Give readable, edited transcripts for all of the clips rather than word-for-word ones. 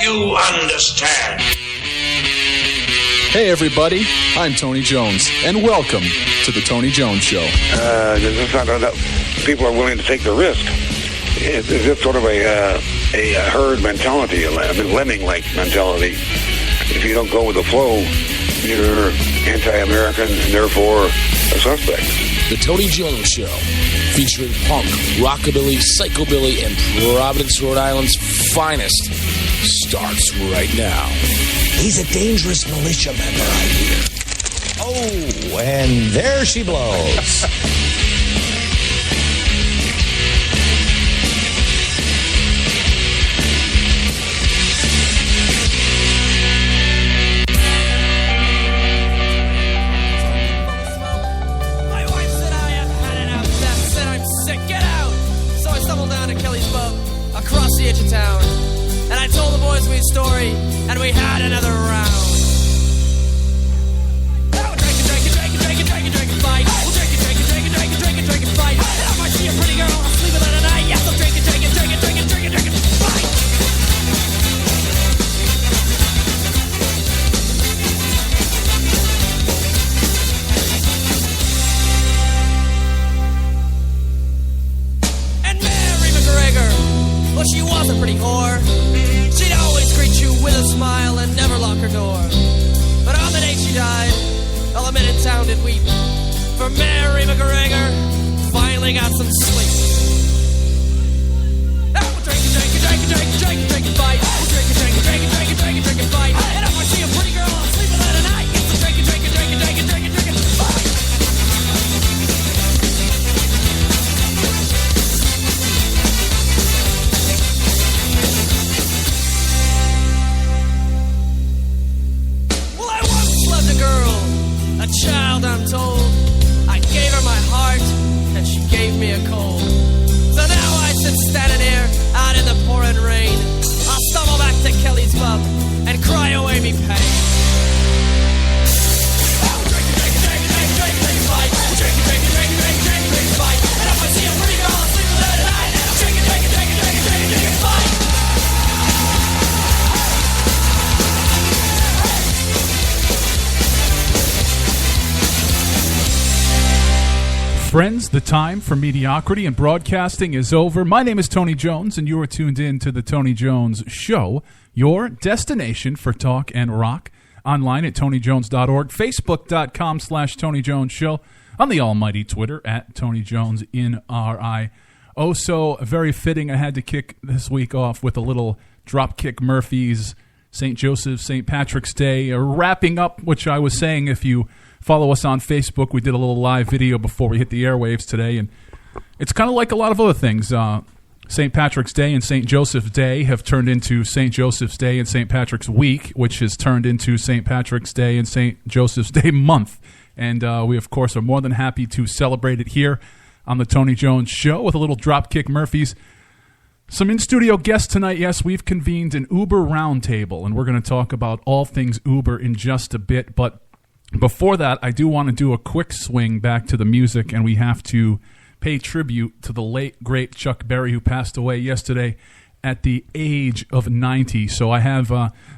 you understand. Hey everybody, I'm Tony Jones, and welcome to the Tony Jones Show. People are willing to take the risk. It's just sort of a herd mentality, a lemming-like mentality. If you don't go with the flow, you're anti-American and therefore a suspect. The Tony Jones Show, featuring punk, rockabilly, psychobilly, and Providence, Rhode Island's finest, starts right now. He's a dangerous militia member, I hear. Oh, and there she blows. Across the edge of town, and I told the boys my story, and we had another round. Now we'll drink and fight. We'll drink and fight. And if I see a pretty girl, I'll sleep with her tonight. Yes, I'll drink and fight. Well, she was a pretty whore. She'd always greet you with a smile and never lock her door. But on the day she died, all the men in town did weep, for Mary McGregor finally got some sleep. Now we'll drink and fight. We'll drink and fight. And if I see a pretty girl, I'll sleep with her tonight. Yes, we'll drink and fight. A child, I'm told. I gave her my heart, and she gave me a cold. So now I sit standing here, out in the pouring rain. I'll stumble back to Kelly's Pub, and cry away me pain. I'll drink and fight. We'll drink and fight. And if I see a pretty girl, I'll sleep with her tonight. And I'll drink and fight. Friends, the time for mediocrity and broadcasting is over. My name is Tony Jones, and you are tuned in to the Tony Jones Show, your destination for talk and rock. Online at TonyJones.org, Facebook.com/Tony Jones Show, on the almighty Twitter at Tony Jones in RI. Oh, so very fitting. I had to kick this week off with a little Dropkick Murphys, St. Joseph's, St. Patrick's Day, wrapping up, which I was saying if you follow us on Facebook, we did a little live video before we hit the airwaves today, and it's kind of like a lot of other things. St. Patrick's Day and St. Joseph's Day have turned into St. Joseph's Day and St. Patrick's Week, which has turned into St. Patrick's Day and St. Joseph's Day Month. And we, of course, are more than happy to celebrate it here on the Tony Jones Show with a little Dropkick Murphys. Some in-studio guests tonight. Yes, we've convened an Uber roundtable, and we're going to talk about all things Uber in just a bit. But before that, I do want to do a quick swing back to the music, and we have to pay tribute to the late, great Chuck Berry, who passed away yesterday at the age of 90. So I have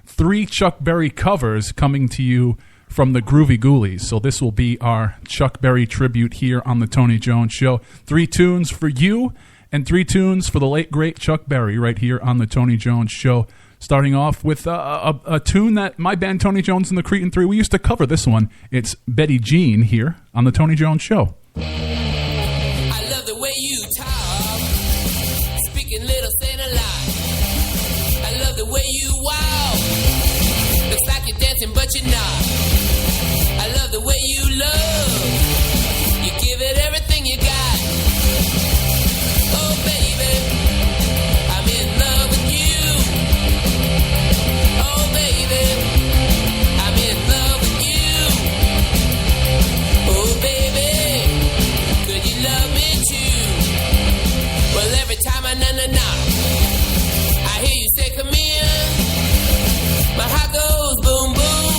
3 Chuck Berry covers coming to you from the Groovy Ghoulies. So this will be our Chuck Berry tribute here on the Tony Jones Show. 3 tunes for you and 3 tunes for the late, great Chuck Berry right here on the Tony Jones Show. Starting off with a tune that my band Tony Jones and the Cretin 3, we used to cover this one. It's Betty Jean here on the Tony Jones Show. I love the way you talk, speaking little, saying a lot. I love the way you wow, looks like you're dancing but you're not. I love the way you love, you give it everything you got. Oh baby, I'm in love with you. Oh baby, I'm in love with you. Oh baby, could you love me too? Well, every time I knock, I hear you say come in. My heart goes boom boom,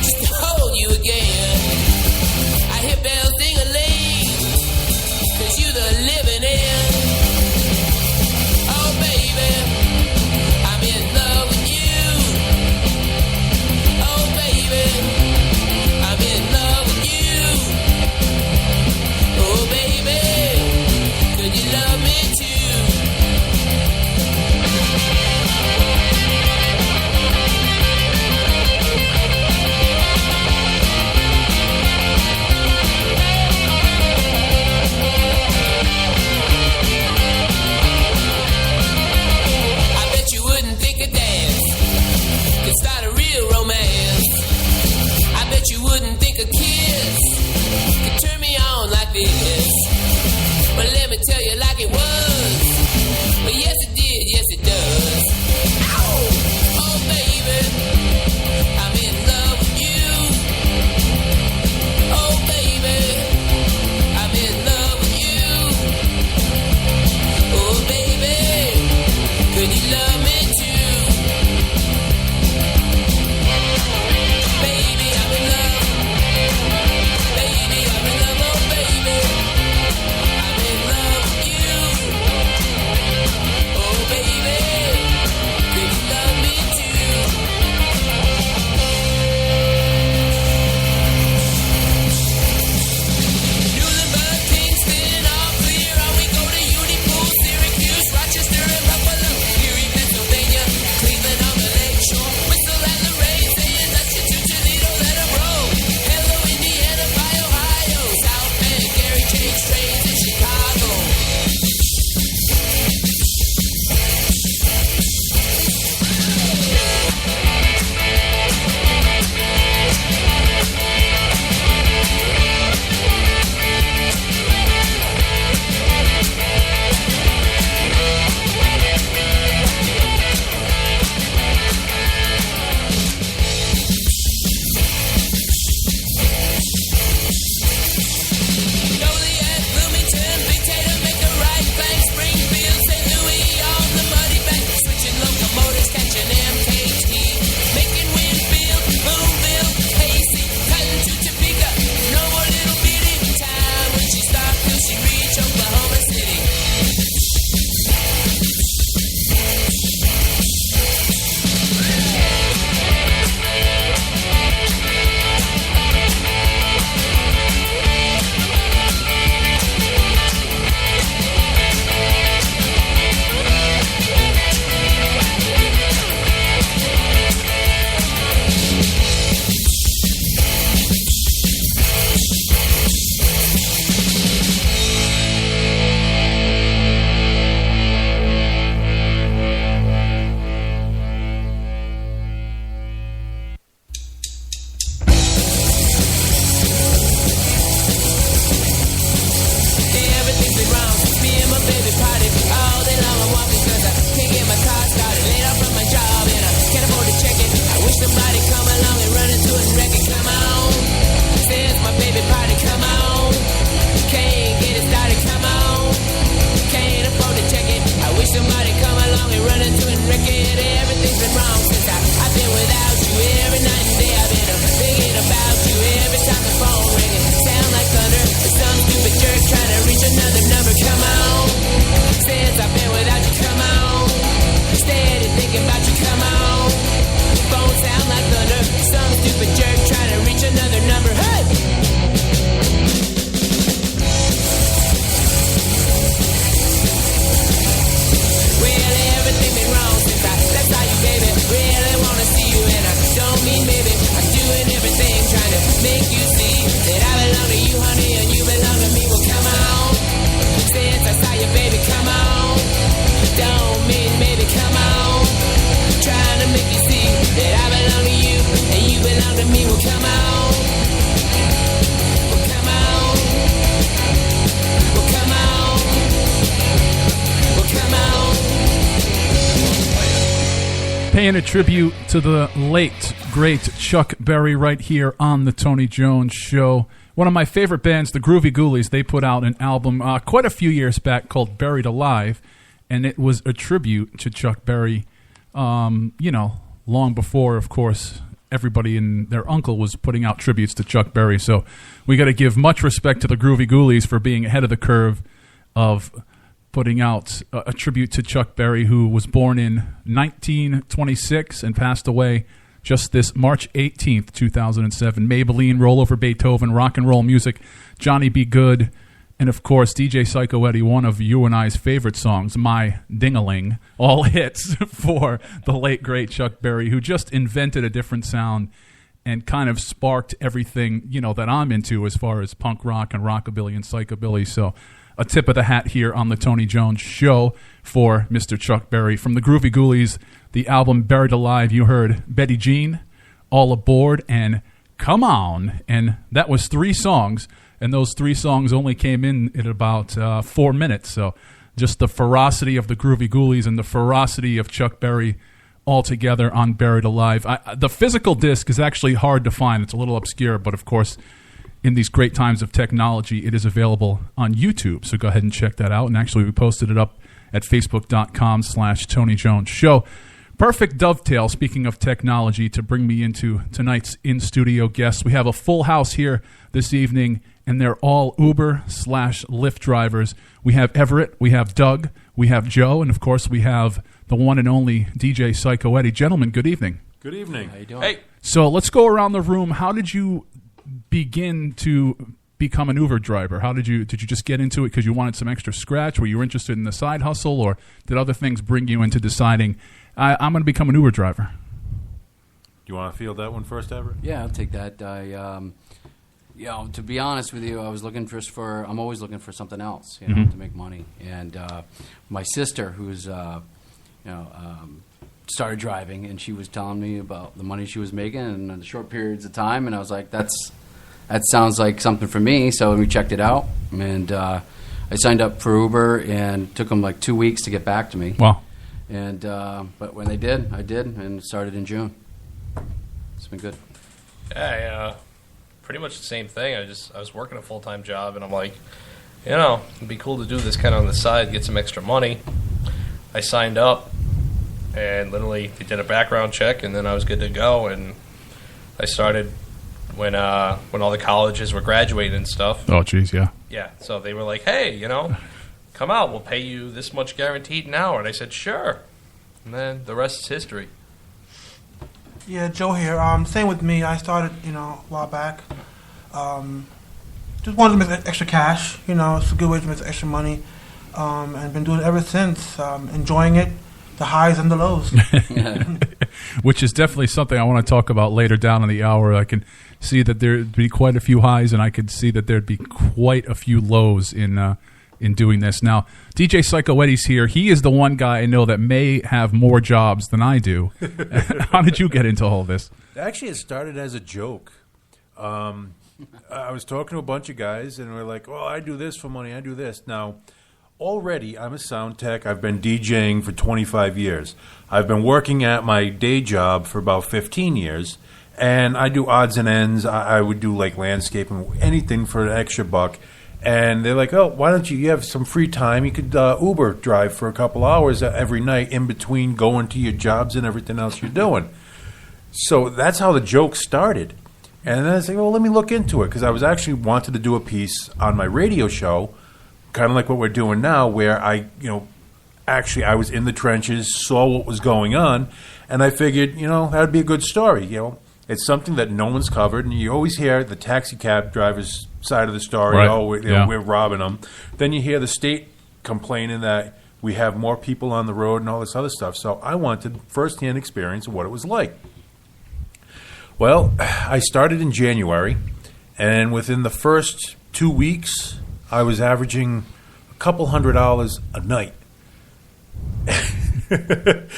just to hold you again. Well, come on. Well, come on. Well, come on. Well, come on. Paying a tribute to the late, great Chuck Berry right here on the Tony Jones Show. One of my favorite bands, the Groovy Ghoulies, they put out an album quite a few years back called Buried Alive, and it was a tribute to Chuck Berry, long before, of course, everybody and their uncle was putting out tributes to Chuck Berry. So we got to give much respect to the Groovy Ghoulies for being ahead of the curve of putting out a tribute to Chuck Berry, who was born in 1926 and passed away just this March 18th, 2007. Maybelline, Roll Over Beethoven, Rock and Roll Music, Johnny B. Good, and of course, DJ Psycho Eddie, one of you and I's favorite songs, My Ding-a-Ling, all hits for the late, great Chuck Berry, who just invented a different sound and kind of sparked everything, that I'm into as far as punk rock and rockabilly and psychobilly. So a tip of the hat here on the Tony Jones Show for Mr. Chuck Berry. From the Groovy Ghoulies, the album Buried Alive, you heard Betty Jean, All Aboard, and Come On. And that was 3 songs, and those 3 songs only came in at about 4 minutes. So just the ferocity of the Groovy Ghoulies and the ferocity of Chuck Berry all together on Buried Alive. The physical disc is actually hard to find. It's a little obscure, but of course, in these great times of technology, it is available on YouTube. So go ahead and check that out. And actually, we posted it up at facebook.com/Tony Jones Show. Perfect dovetail, speaking of technology, to bring me into tonight's in-studio guests. We have a full house here this evening, and they're all Uber/Lyft drivers. We have Everett, we have Doug, we have Joe, and of course we have the one and only DJ Psycho Eddie. Gentlemen, good evening. Good evening. How you doing? Hey. So let's go around the room. How did you begin to become an Uber driver? Did you just get into it because you wanted some extra scratch? Were you interested in the side hustle, or did other things bring you into deciding, I'm going to become an Uber driver? Do you want to field that one first, Everett? Yeah, I'll take that. To be honest with you, I was looking I'm always looking for something else, to make money. And my sister, who's, started driving, and she was telling me about the money she was making in the short periods of time, and I was like, that sounds like something for me. So we checked it out, and I signed up for Uber, and it took them like 2 weeks to get back to me. Wow. And but when they did, I did, and started in June. It's been good. Yeah, pretty much the same thing. I was working a full-time job, and I'm like, it'd be cool to do this kind of on the side, get some extra money. I signed up, and literally they did a background check, and then I was good to go. And I started when all the colleges were graduating and stuff. Oh, geez, yeah. Yeah, so they were like, hey, come out, we'll pay you this much guaranteed an hour. And I said, sure. And then the rest is history. Yeah, Joe here. Same with me. I started, a while back. Just wanted to make extra cash. It's a good way to make extra money. And been doing it ever since. Enjoying it, the highs and the lows. Which is definitely something I want to talk about later down in the hour. I can see that there'd be quite a few highs, and I could see that there'd be quite a few lows in doing this. Now, DJ Psycho Eddie's here. He is the one guy I know that may have more jobs than I do. How did you get into all this? Actually, it started as a joke. I was talking to a bunch of guys, and we're like, oh, I do this for money, I do this. Now, already, I'm a sound tech. I've been DJing for 25 years. I've been working at my day job for about 15 years, and I do odds and ends. I would do, like, landscaping, anything for an extra buck. And they're like, oh, why don't you have some free time? You could Uber drive for a couple hours every night in between going to your jobs and everything else you're doing. So that's how the joke started. And then I said, well, let me look into it, because I was actually wanted to do a piece on my radio show, kind of like what we're doing now, where I was in the trenches, saw what was going on, and I figured, that would be a good story. It's something that no one's covered, and you always hear the taxi cab drivers' side of the story. Right. Oh, we're robbing them. Then you hear the state complaining that we have more people on the road and all this other stuff. So I wanted firsthand experience of what it was like. Well, I started in January, and within the first 2 weeks, I was averaging $200 a night. $200?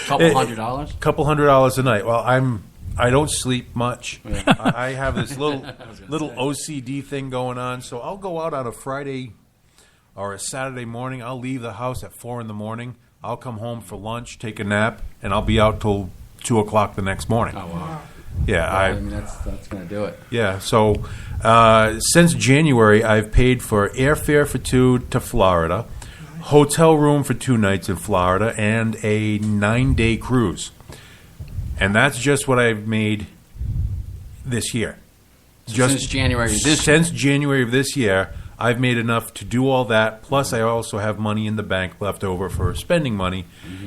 $200 a night. Well, I'm I don't sleep much. I have this little OCD thing going on, so I'll go out on a Friday or a Saturday morning. I'll leave the house at 4 a.m. I'll come home for lunch, take a nap, and I'll be out till 2 o'clock the next morning. Oh, wow. Yeah, I mean, that's going to do it. Yeah, so since January, I've paid for airfare for 2 to Florida, hotel room for 2 nights in Florida, and a 9-day cruise. And that's just what I've made this year. Since January of this Since January of this year, I've made enough to do all that. Plus, I also have money in the bank left over for spending money,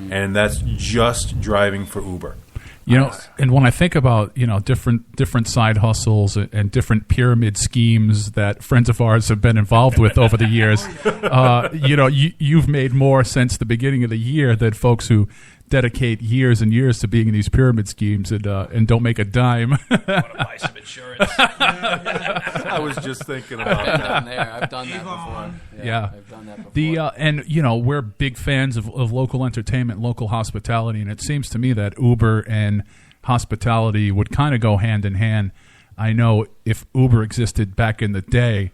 and that's just driving for Uber. You know, and when I think about, you know, different side hustles and different pyramid schemes that friends of ours have been involved with over the years, you know, you've made more since the beginning of the year than folks who dedicate years and years to being in these pyramid schemes and don't make a dime. Want to buy some insurance? I was just thinking about that. I've done that before. Yeah. I've done that before. And you know, we're big fans of local entertainment, local hospitality, and it seems to me that Uber and hospitality would kind of go hand in hand. I know if Uber existed back in the day,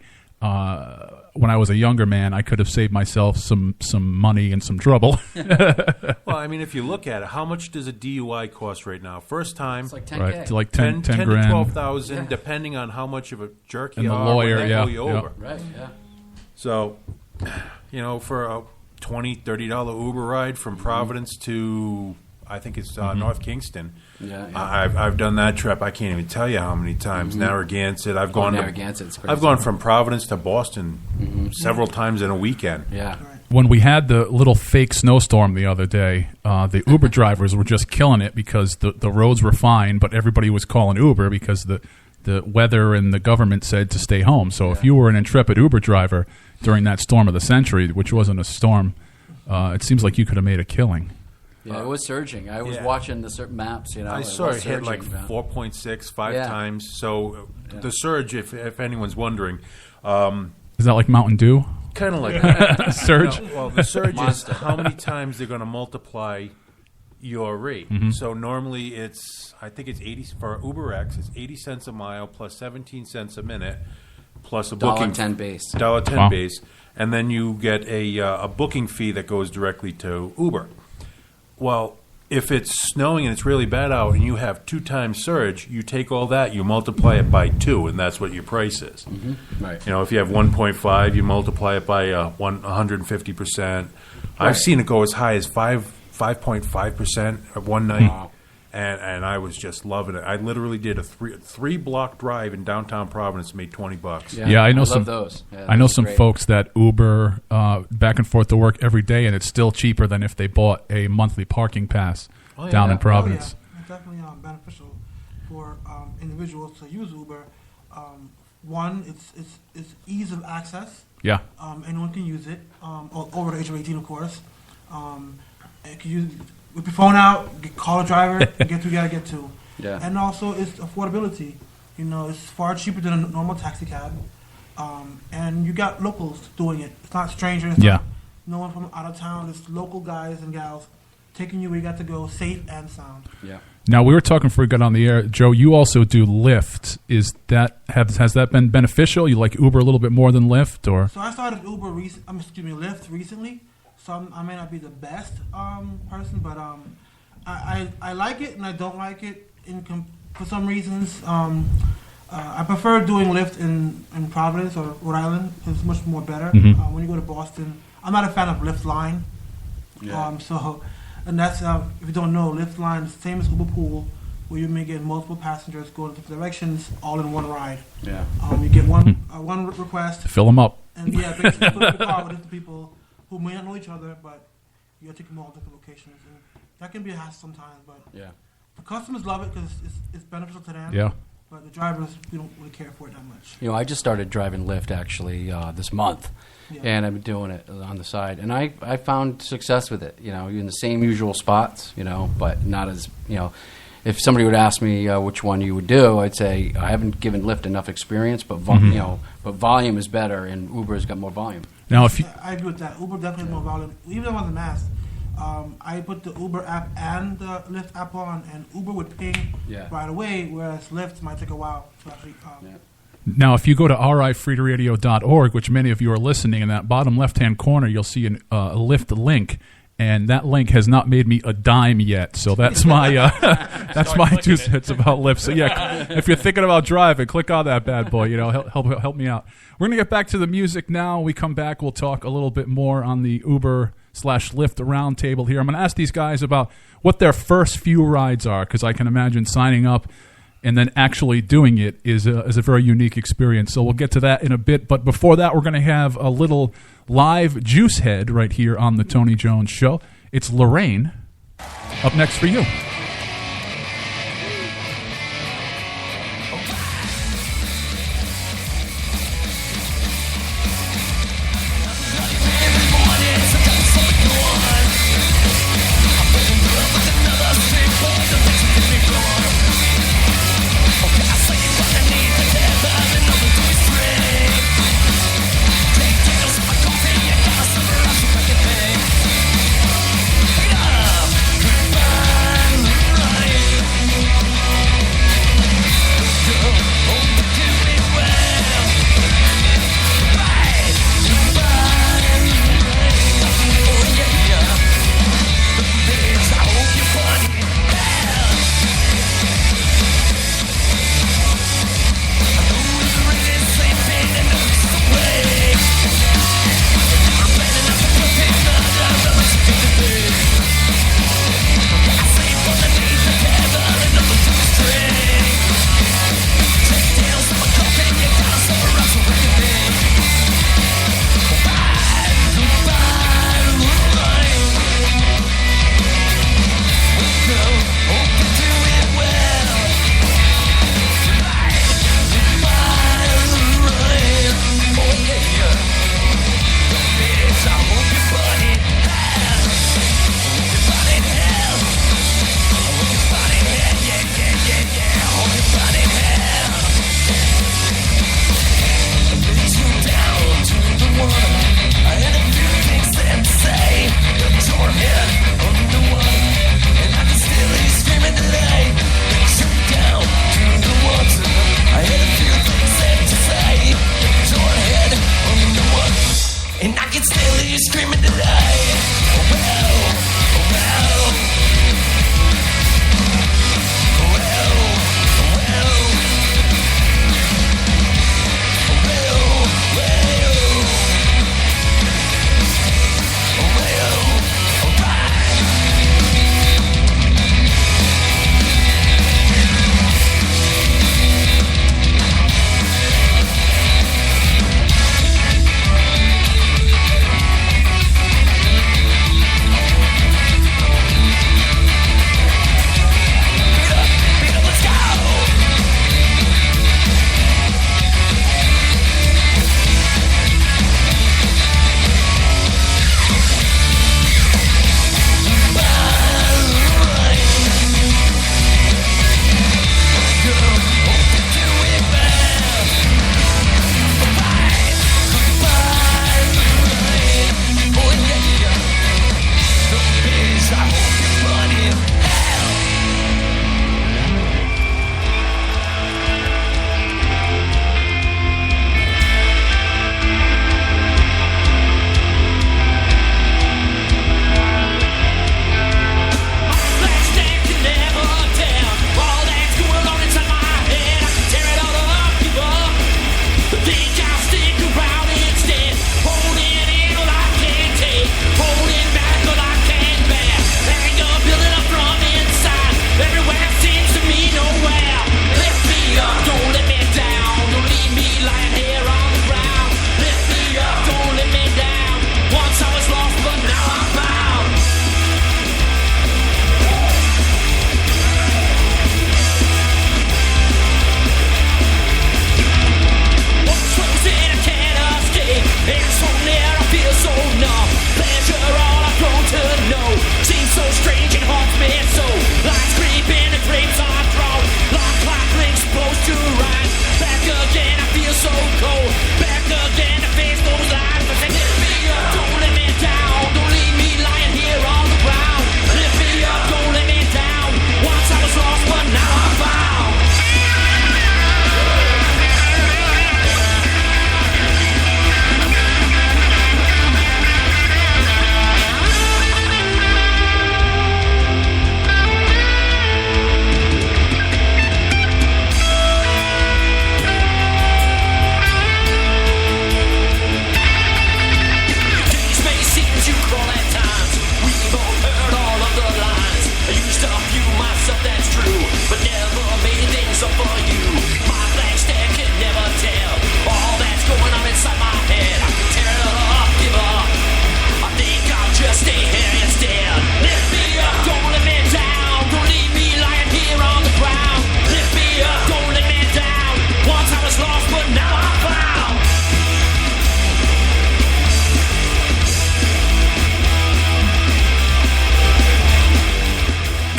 when I was a younger man, I could have saved myself some money and some trouble. Well, I mean, if you look at it, how much does a DUI cost right now? First time, It's like 10K. Right, to like 10 to grand. 12,000, depending on how much of a jerk And you the are. lawyer, when they yeah, pull you yeah. over. Right, yeah. So, you know, for a $20, $30 Uber ride from Providence to, I think it's North Kingston. Yeah. I've done that trip. I can't even tell you how many times. Narragansett. I've gone Narragansett's crazy. I've gone from Providence to Boston several times in a weekend. Yeah. When we had the little fake snowstorm the other day, the Uber drivers were just killing it because the roads were fine, but everybody was calling Uber because the weather and the government said to stay home. So if you were an intrepid Uber driver during that storm of the century, which wasn't a storm, it seems like you could have made a killing. Yeah, it was surging. I was watching the certain maps. You know, I saw it hit like 4.6 5 times. So the surge, if anyone's wondering, is that like Mountain Dew? Kind of like that. Surge. No, well, the surge is how many times they're going to multiply your rate. So normally I think it's 80 for UberX. It's 80 cents a mile plus 17 cents a minute plus a booking $1.10 base. $1.10 base, and then you get a booking fee that goes directly to Uber. Well, if it's snowing and it's really bad out and you have 2 times surge, you take all that, you multiply it by 2, and that's what your price is. Right. You know, if you have 1.5, you multiply it by 150%. I've seen it go as high as 5.5% at one night. Wow. And I was just loving it. I literally did a three block drive in downtown Providence and made $20. Yeah, I know love those. Yeah, I know those are some great. folks that Uber back and forth to work every day, and it's still cheaper than if they bought a monthly parking pass down in Providence. It's definitely beneficial for individuals to use Uber. One, it's ease of access. Yeah. Anyone can use it over the age of 18, of course. You can use whip your phone out, call a driver, get who you gotta get to. Yeah. And also, it's affordability. You know, it's far cheaper than a normal taxi cab. And you got locals doing it. It's not strangers. It's not no one from out of town. It's local guys and gals taking you where you got to go, safe and sound. Yeah. Now, we were talking before we got on the air, Joe. You also do Lyft. Has that been beneficial? You like Uber a little bit more than Lyft, or? So I started Lyft recently. So I may not be the best person, but I like it and I don't like it for some reasons. I prefer doing Lyft in Providence or Rhode Island. It's much more better. When you go to Boston, I'm not a fan of Lyft Line. Yeah. And that's if you don't know, Lyft Line is the same as Uber Pool, where you may get multiple passengers going in different directions, all in one ride. Yeah. You get one request. Fill them up. And basically fill up the car with different people who may not know each other, but you got to take them all different locations. And that can be a hassle sometimes, but the customers love it because it's beneficial to them. Yeah. But the drivers, we don't really care for it that much. You know, I just started driving Lyft actually this month, and I've been doing it on the side, and I found success with it. You know, in the same usual spots, you know, but not as, you know, if somebody would ask me which one you would do, I'd say I haven't given Lyft enough experience, but you know, but volume is better, and Uber's got more volume. Now, I agree with that. Uber definitely has more volume. Even on the mass, I put the Uber app and the Lyft app on, and Uber would ping right away, whereas Lyft might take a while to actually. Now, if you go to rifreeradio.org, which many of you are listening, in that bottom left-hand corner, you'll see a Lyft link, and that link has not made me a dime yet. So that's my that's my 2 cents about Lyft. So yeah, if you're thinking about driving, click on that bad boy. You know, help me out. We're gonna get back to the music now. When we come back, we'll talk a little bit more on the Uber/Lyft roundtable here. I'm gonna ask these guys about what their first few rides are, because I can imagine signing up and then actually doing it is a very unique experience. So we'll get to that in a bit. But before that, we're going to have a little live juice head right here on the Tony Jones Show. It's Lorraine up next for you. Fine.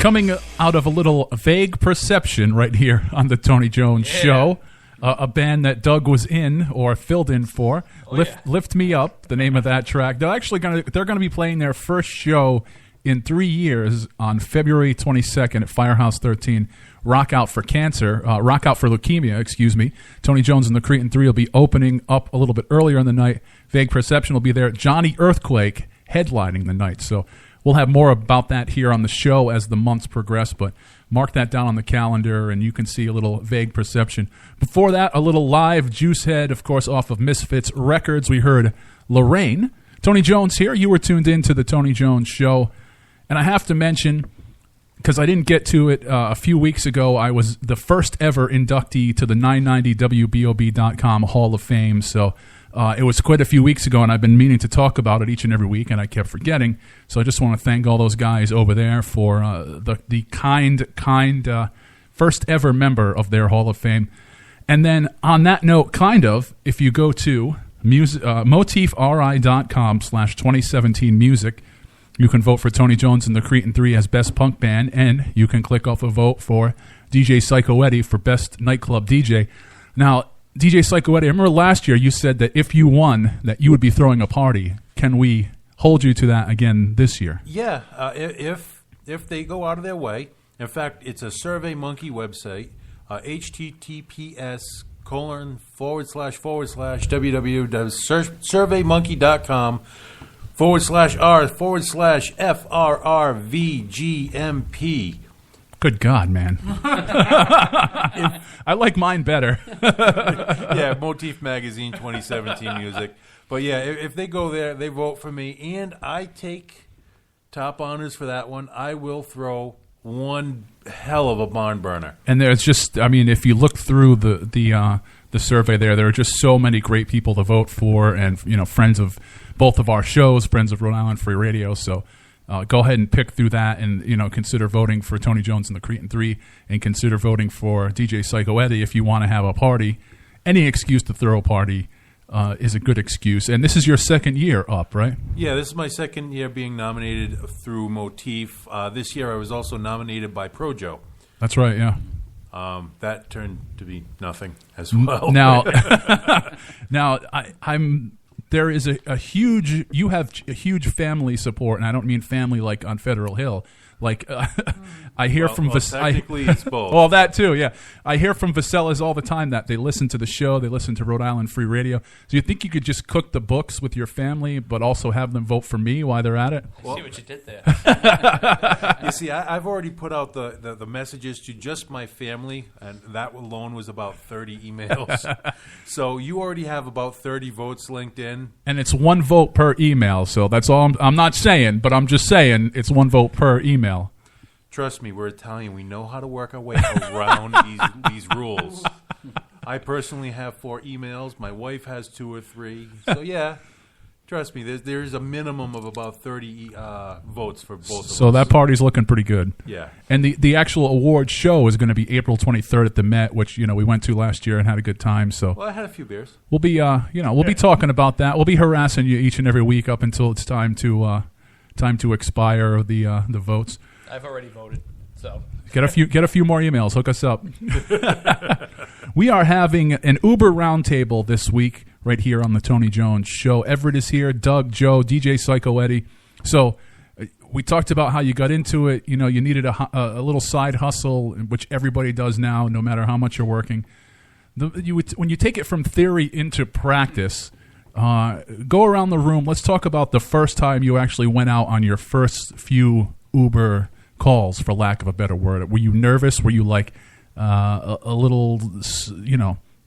Coming out of a little Vague Perception right here on the Tony Jones Show, a band that Doug was in or filled in for. Lift Me Up, the name of that track. They're gonna be playing their first show in 3 years on February 22nd at Firehouse 13. Rock Out for Leukemia, excuse me. Tony Jones and the Cretin 3 will be opening up a little bit earlier in the night. Vague Perception will be there. Johnny Earthquake headlining the night. So we'll have more about that here on the show as the months progress, but mark that down on the calendar and you can see a little Vague Perception. Before that, a little live Juicehead, of course, off of Misfits Records. We heard Lorraine. Tony Jones here. You were tuned in to the Tony Jones Show. And I have to mention, because I didn't get to it a few weeks ago, I was the first ever inductee to the 990WBOB.com Hall of Fame. So it was quite a few weeks ago, and I've been meaning to talk about it each and every week, and I kept forgetting. So I just want to thank all those guys over there for the kind first ever member of their Hall of Fame. And then on that note, if you go to motifri.com/2017music, you can vote for Tony Jones and the Cretin 3 as Best Punk Band, and you can click off a vote for DJ Psycho Eddie for Best Nightclub DJ. Now, DJ Psycho Eddie, I remember last year you said that if you won, that you would be throwing a party. Can we hold you to that again this year? Yeah, if they go out of their way. In fact, it's a SurveyMonkey website, https://www.surveymonkey.com/r/FRRVGMP. Good God, man. I like mine better. Yeah, Motif Magazine 2017 music. But yeah, if they go there, they vote for me, and I take top honors for that one. I will throw one hell of a barn burner. And there's just, I mean, if you look through the survey there are just so many great people to vote for, and friends of both of our shows, friends of Rhode Island Free Radio. So go ahead and pick through that, and consider voting for Tony Jones and the Cretin 3, and consider voting for DJ Psycho Eddie if you want to have a party. Any excuse to throw a party is a good excuse. And this is your second year up, right? Yeah, this is my second year being nominated through Motif. This year I was also nominated by Projo. That's right, yeah. That turned to be nothing as well. Now, there is a huge, you have a huge family support, and I don't mean family like on Federal Hill. Like, I hear from technically it's both. Well, that too, yeah. I hear from Vasellas all the time that they listen to the show, they listen to Rhode Island Free Radio. Do you think you could just cook the books with your family, but also have them vote for me while they're at it? I see what you did there. You see, I've already put out the messages to just my family, and that alone was about 30 emails. So you already have about 30 votes linked in. And it's one vote per email, so that's all I'm not saying, but I'm just saying it's one vote per email. Trust me, we're Italian. We know how to work our way around these rules. I personally have 4 emails. My wife has 2 or 3. So, yeah, trust me, there's a minimum of about 30 votes for both of us. So that party's looking pretty good. Yeah. And the actual award show is going to be April 23rd at the Met, which, we went to last year and had a good time. So well, I had a few beers. We'll be, be talking about that. We'll be harassing you each and every week up until it's time to expire the votes. I've already voted, so get a few more emails. Hook us up. We are having an Uber roundtable this week right here on the Tony Jones Show. Everett is here, Doug, Joe, DJ Psycho Eddie. So we talked about how you got into it. You needed a little side hustle, which everybody does now, no matter how much you're working. When you take it from theory into practice, go around the room. Let's talk about the first time you actually went out on your first few Uber calls, for lack of a better word. Were you nervous? Were you like a little,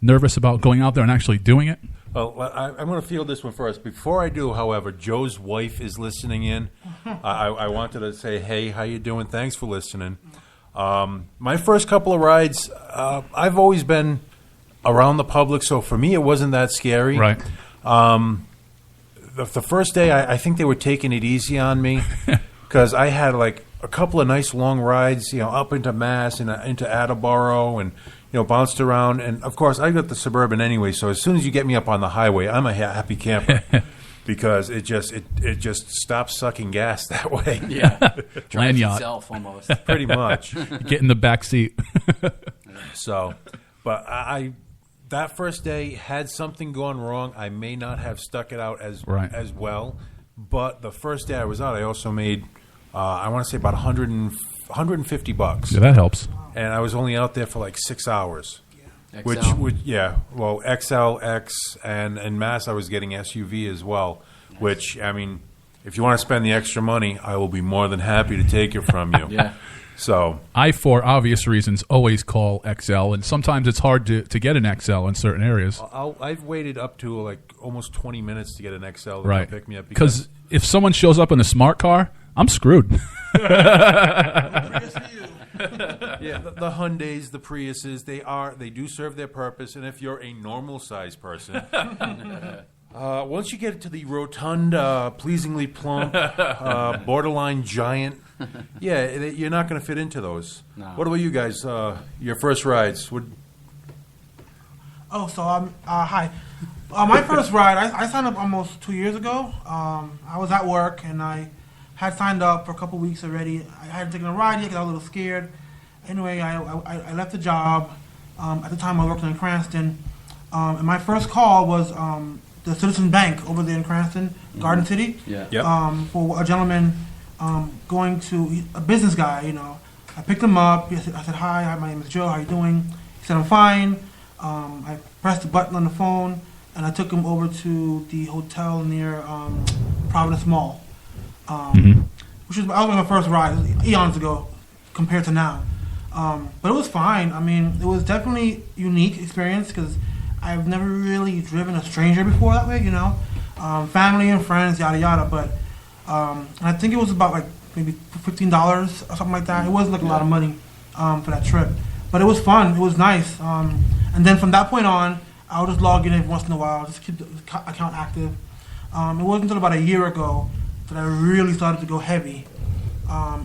nervous about going out there and actually doing it? Well, I'm going to field this one first. Before I do, however, Joe's wife is listening in. I wanted to say, hey, how you doing? Thanks for listening. My first couple of rides, I've always been around the public, so for me it wasn't that scary. Right. The first day, I think they were taking it easy on me because I had like a couple of nice long rides, up into Mass and into Attleboro, and bounced around. And of course, I got the Suburban anyway. So as soon as you get me up on the highway, I'm a happy camper. because it just stops sucking gas that way. Yeah, Land drives yacht. itself almost. Pretty much. Get in the back seat. So, but I that first day had something gone wrong. I may not have stuck it out as well, but the first day I was out, I also made I want to say about $150. Yeah, that helps. And I was only out there for like 6 hours. XL. Which well, XL, X, and in Mass I was getting SUV as well, which, I mean, if you want to spend the extra money, I will be more than happy to take it from you. Yeah. So I, for obvious reasons, always call XL, and sometimes it's hard to get an XL in certain areas. I've waited up to like almost 20 minutes to get an XL to Right. pick me up. Because if someone shows up in a smart car, I'm screwed. Yeah, the Hyundais, the Priuses, they do serve their purpose, and if you're a normal sized person, once you get to the rotund, pleasingly plump, borderline giant, you're not going to fit into those. No. What about you guys? Your first rides? Hi. My first ride, I signed up almost 2 years ago. I was at work and I had signed up for a couple weeks already. I hadn't taken a ride yet because I was a little scared. Anyway, I left the job. At the time, I worked in Cranston. And my first call was the Citizen Bank over there in Cranston, Garden City. Yeah. Yep. For a gentleman going to a business guy, you know. I picked him up. I said, hi, my name is Joe. How you doing? He said, I'm fine. I pressed the button on the phone, and I took him over to the hotel near Providence Mall, which was my first ride. It was eons ago compared to now. But it was fine. I mean, it was definitely a unique experience because I've never really driven a stranger before that way, you know. Family and friends, yada yada. But and I think it was about like maybe $15 or something like that. It wasn't like a lot of money for that trip, but it was fun. It was nice. And then from that point on, I would just log in every once in a while, just keep the account active. It wasn't until about a year ago that I really started to go heavy.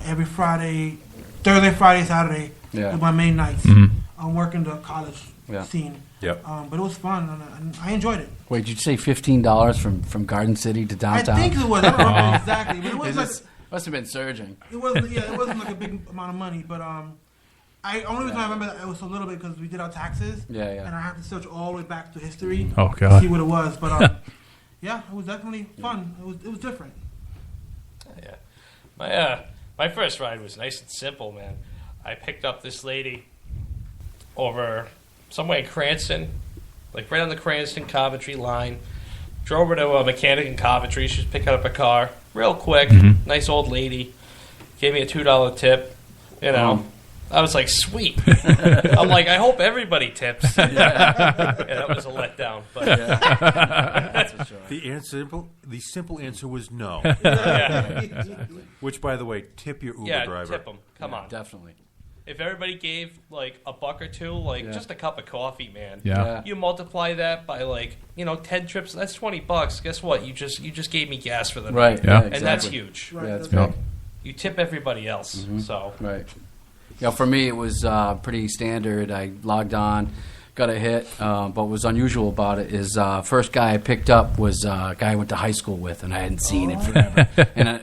Every Friday, Thursday, Friday, Saturday, Yeah. were my main nights. I'm working the college scene. Yep. But it was fun, and I enjoyed it. Wait, did you say $15 from Garden City to downtown? I think it was. I don't remember exactly, but it was like Must have been surging. it wasn't. Yeah, it wasn't like a big amount of money, but only reason I remember that it was so little bit because we did our taxes. Yeah, yeah. And I have to search all the way back to history. Oh, To God. see what it was, but yeah, it was definitely fun. It was different. Yeah. My first ride was nice and simple, man. I picked up this lady over somewhere in Cranston, like right on the Cranston-Coventry line. Drove her to a mechanic in Coventry. She was picking up a car real quick. Nice old lady. Gave me a $2 tip. You know, I was like, sweet. I'm like, I hope everybody tips. Yeah, that was a letdown. But That's for sure. The simple answer was no. yeah, Which, by the way, tip your Uber driver. tip them. Come on. Definitely. If everybody gave like a buck or two, like just a cup of coffee, man. Yeah. You multiply that by 10 trips. That's $20. Guess what? You just gave me gas for the Right. night. Yeah. And that's huge. Right, Yeah, it's that's big. You tip everybody else. So Right. Yeah, for me, it was pretty standard. I logged on, got a hit. But what was unusual about it is first guy I picked up was a guy I went to high school with, and I hadn't seen in forever.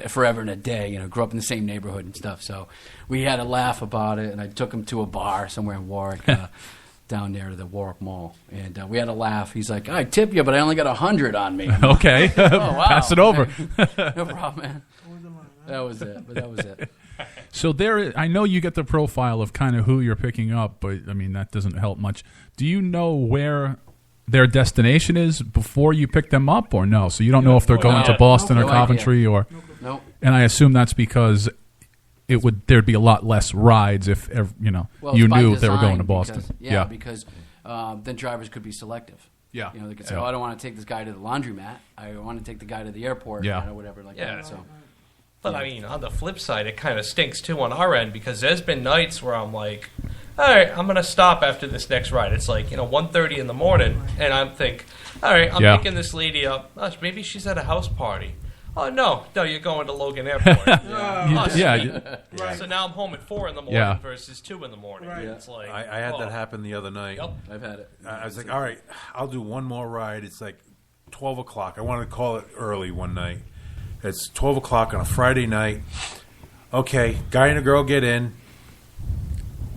Forever and a day. You know, grew up in the same neighborhood and stuff. So we had a laugh about it, and I took him to a bar somewhere in Warwick. Down there to the Warwick Mall, and we had a laugh. He's like, "I tip you, but I only got 100 on me." Okay. Oh, wow. Pass it over. No problem, man. That was it. But that was it. So I know you get the profile of kind of who you're picking up, but I mean that doesn't help much. Do you know where their destination is before you pick them up, or no? So you don't know if they're going to Boston or No idea. Coventry, or Nope. and I assume that's because there'd be a lot less rides if Well, you it's by knew they were going design to Boston. because then drivers could be selective. Yeah. You know, they could say, Yeah. "Oh, I don't want to take this guy to the laundromat. I want to take the guy to the airport." Yeah. Or whatever like Yeah. that. So But I mean, on the flip side, it kind of stinks too on our end because there's been nights where I'm like, all right, I'm going to stop after this next ride. It's like, 1:30 in the morning, and I'm all right, I'm Yeah. picking this lady up. Oh, maybe she's at a house party. Oh, no, you're going to Logan Airport. Oh, Yeah. sweet. Right. So now I'm home at 4 in the morning Yeah. versus 2 in the morning. Right. It's like, I had that happen the other night. Yep. I've had it. I was like, all right, I'll do one more ride. It's like 12 o'clock. I wanted to call it early one night. It's 12 o'clock on a Friday night. Okay, guy and a girl get in,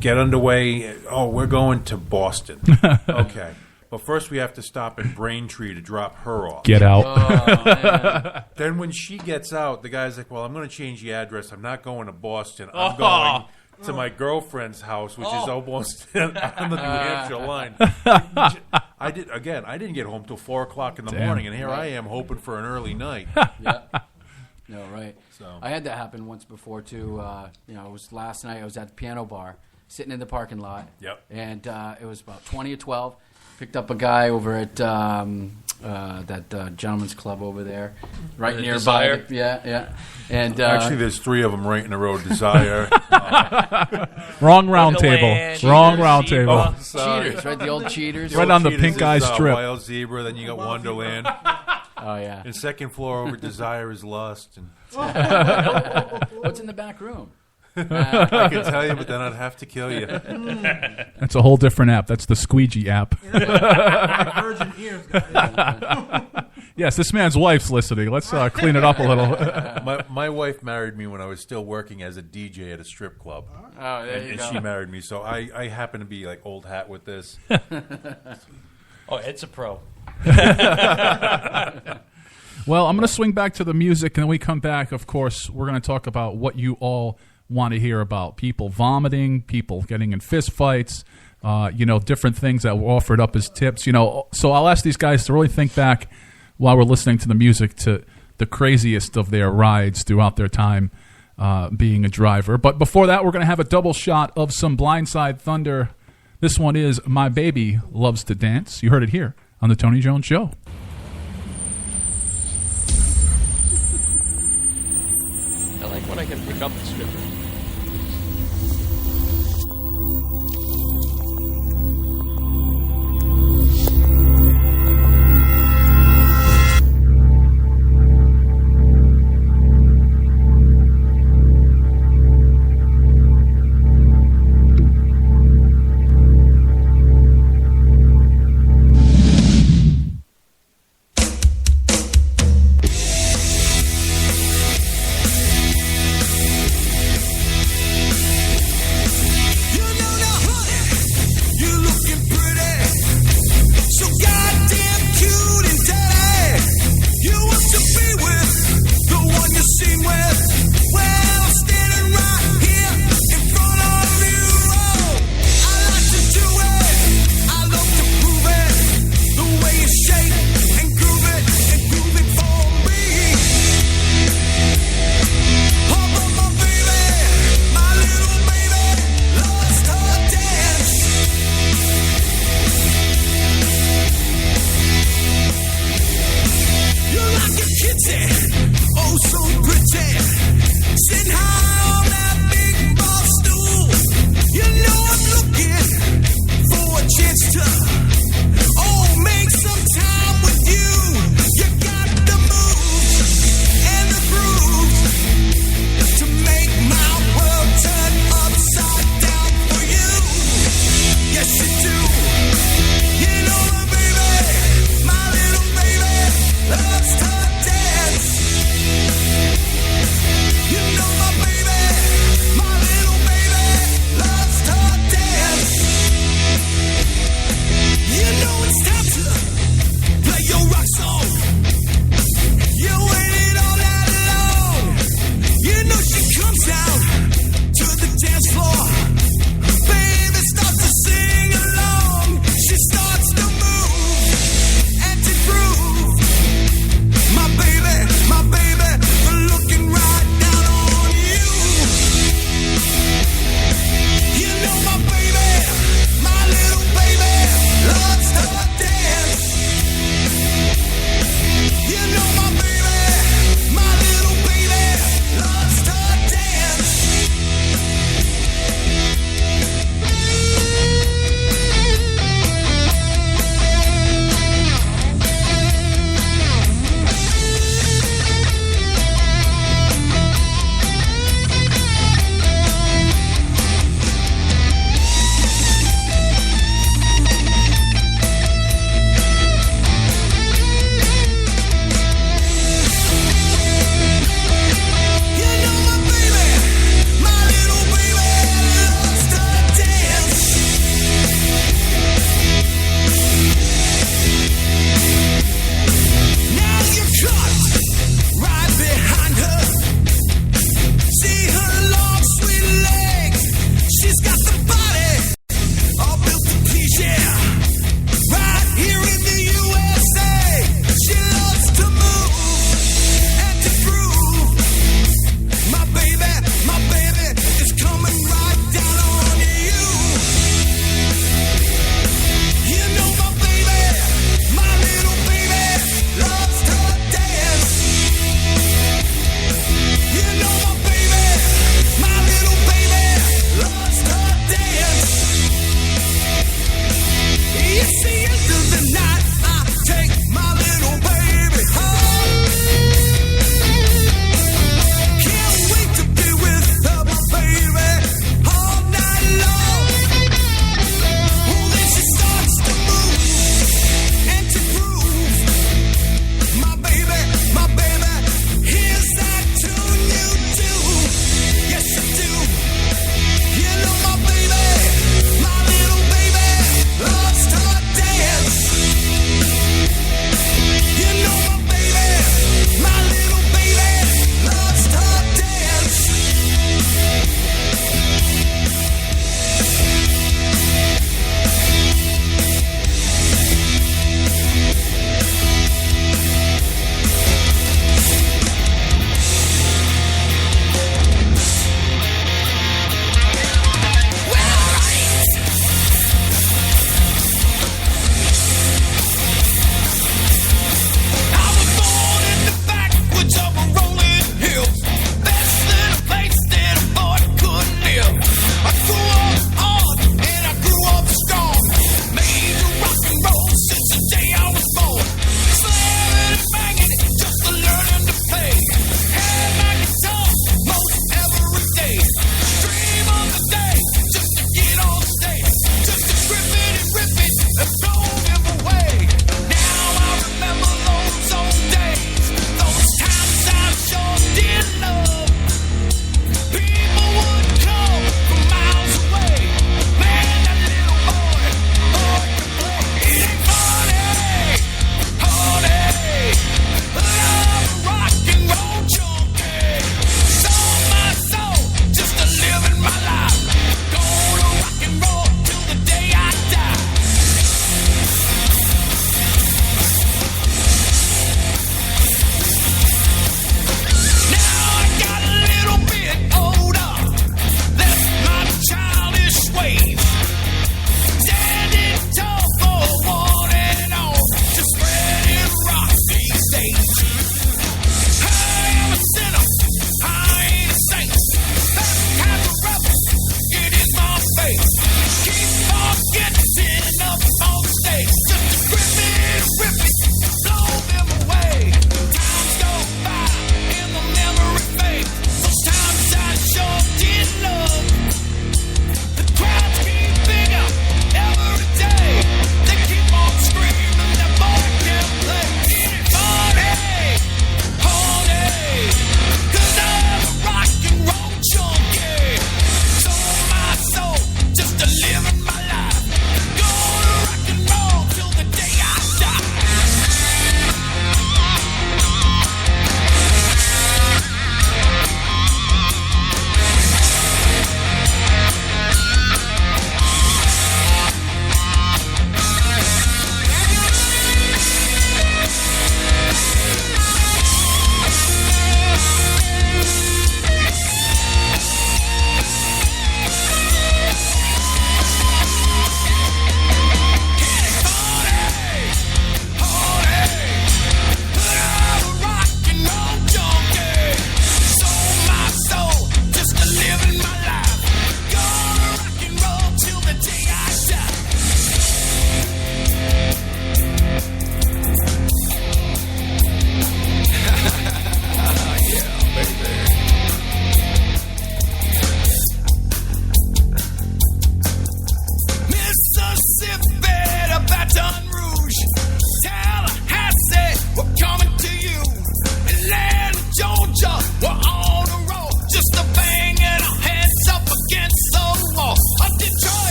get underway. Oh, we're going to Boston. Okay. But first we have to stop at Braintree to drop her off. Get out. Oh, Then when she gets out, the guy's like, well, I'm going to change the address. I'm not going to Boston. I'm going to my girlfriend's house, which is almost on the New Hampshire line. I didn't get home till 4 o'clock in the morning, and here I am hoping for an early night. Yeah. No, right. So I had that happen once before too. It was last night. I was at the piano bar, sitting in the parking lot. Yep. And it was about 20 or 12. Picked up a guy over at that gentleman's club over there, right The nearby. Desire? Yeah. And actually, there's 3 of them right in a row. Desire. Wrong round table. Wonderland, Wrong round Cheaters, table. Oh, sorry. cheaters, right? The old cheaters. Right on the Cheaters pink eye is, strip. Wild Zebra. Then you got Wonderland. Oh yeah. And second floor over Desire is Lust. And What's in the back room? I could tell you, but then I'd have to kill you. That's a whole different app. That's the Squeegee app. My virgin ears, guys. Yes, this man's wife's listening. Let's clean it up a little. My wife married me when I was still working as a DJ at a strip club. Oh, there you And go. she married me, so I happen to be like old hat with this. Oh, it's a pro. Well, I'm going to swing back to the music, and then we come back. Of course, we're going to talk about what you all want to hear about: people vomiting, people getting in fist fights, different things that were offered up as tips. So I'll ask these guys to really think back while we're listening to the music to the craziest of their rides throughout their time being a driver. But before that, we're going to have a double shot of some Blindside Thunder. This one is "My Baby Loves to Dance." You heard it here on the Tony Jones Show. I like when I can pick up the stripper.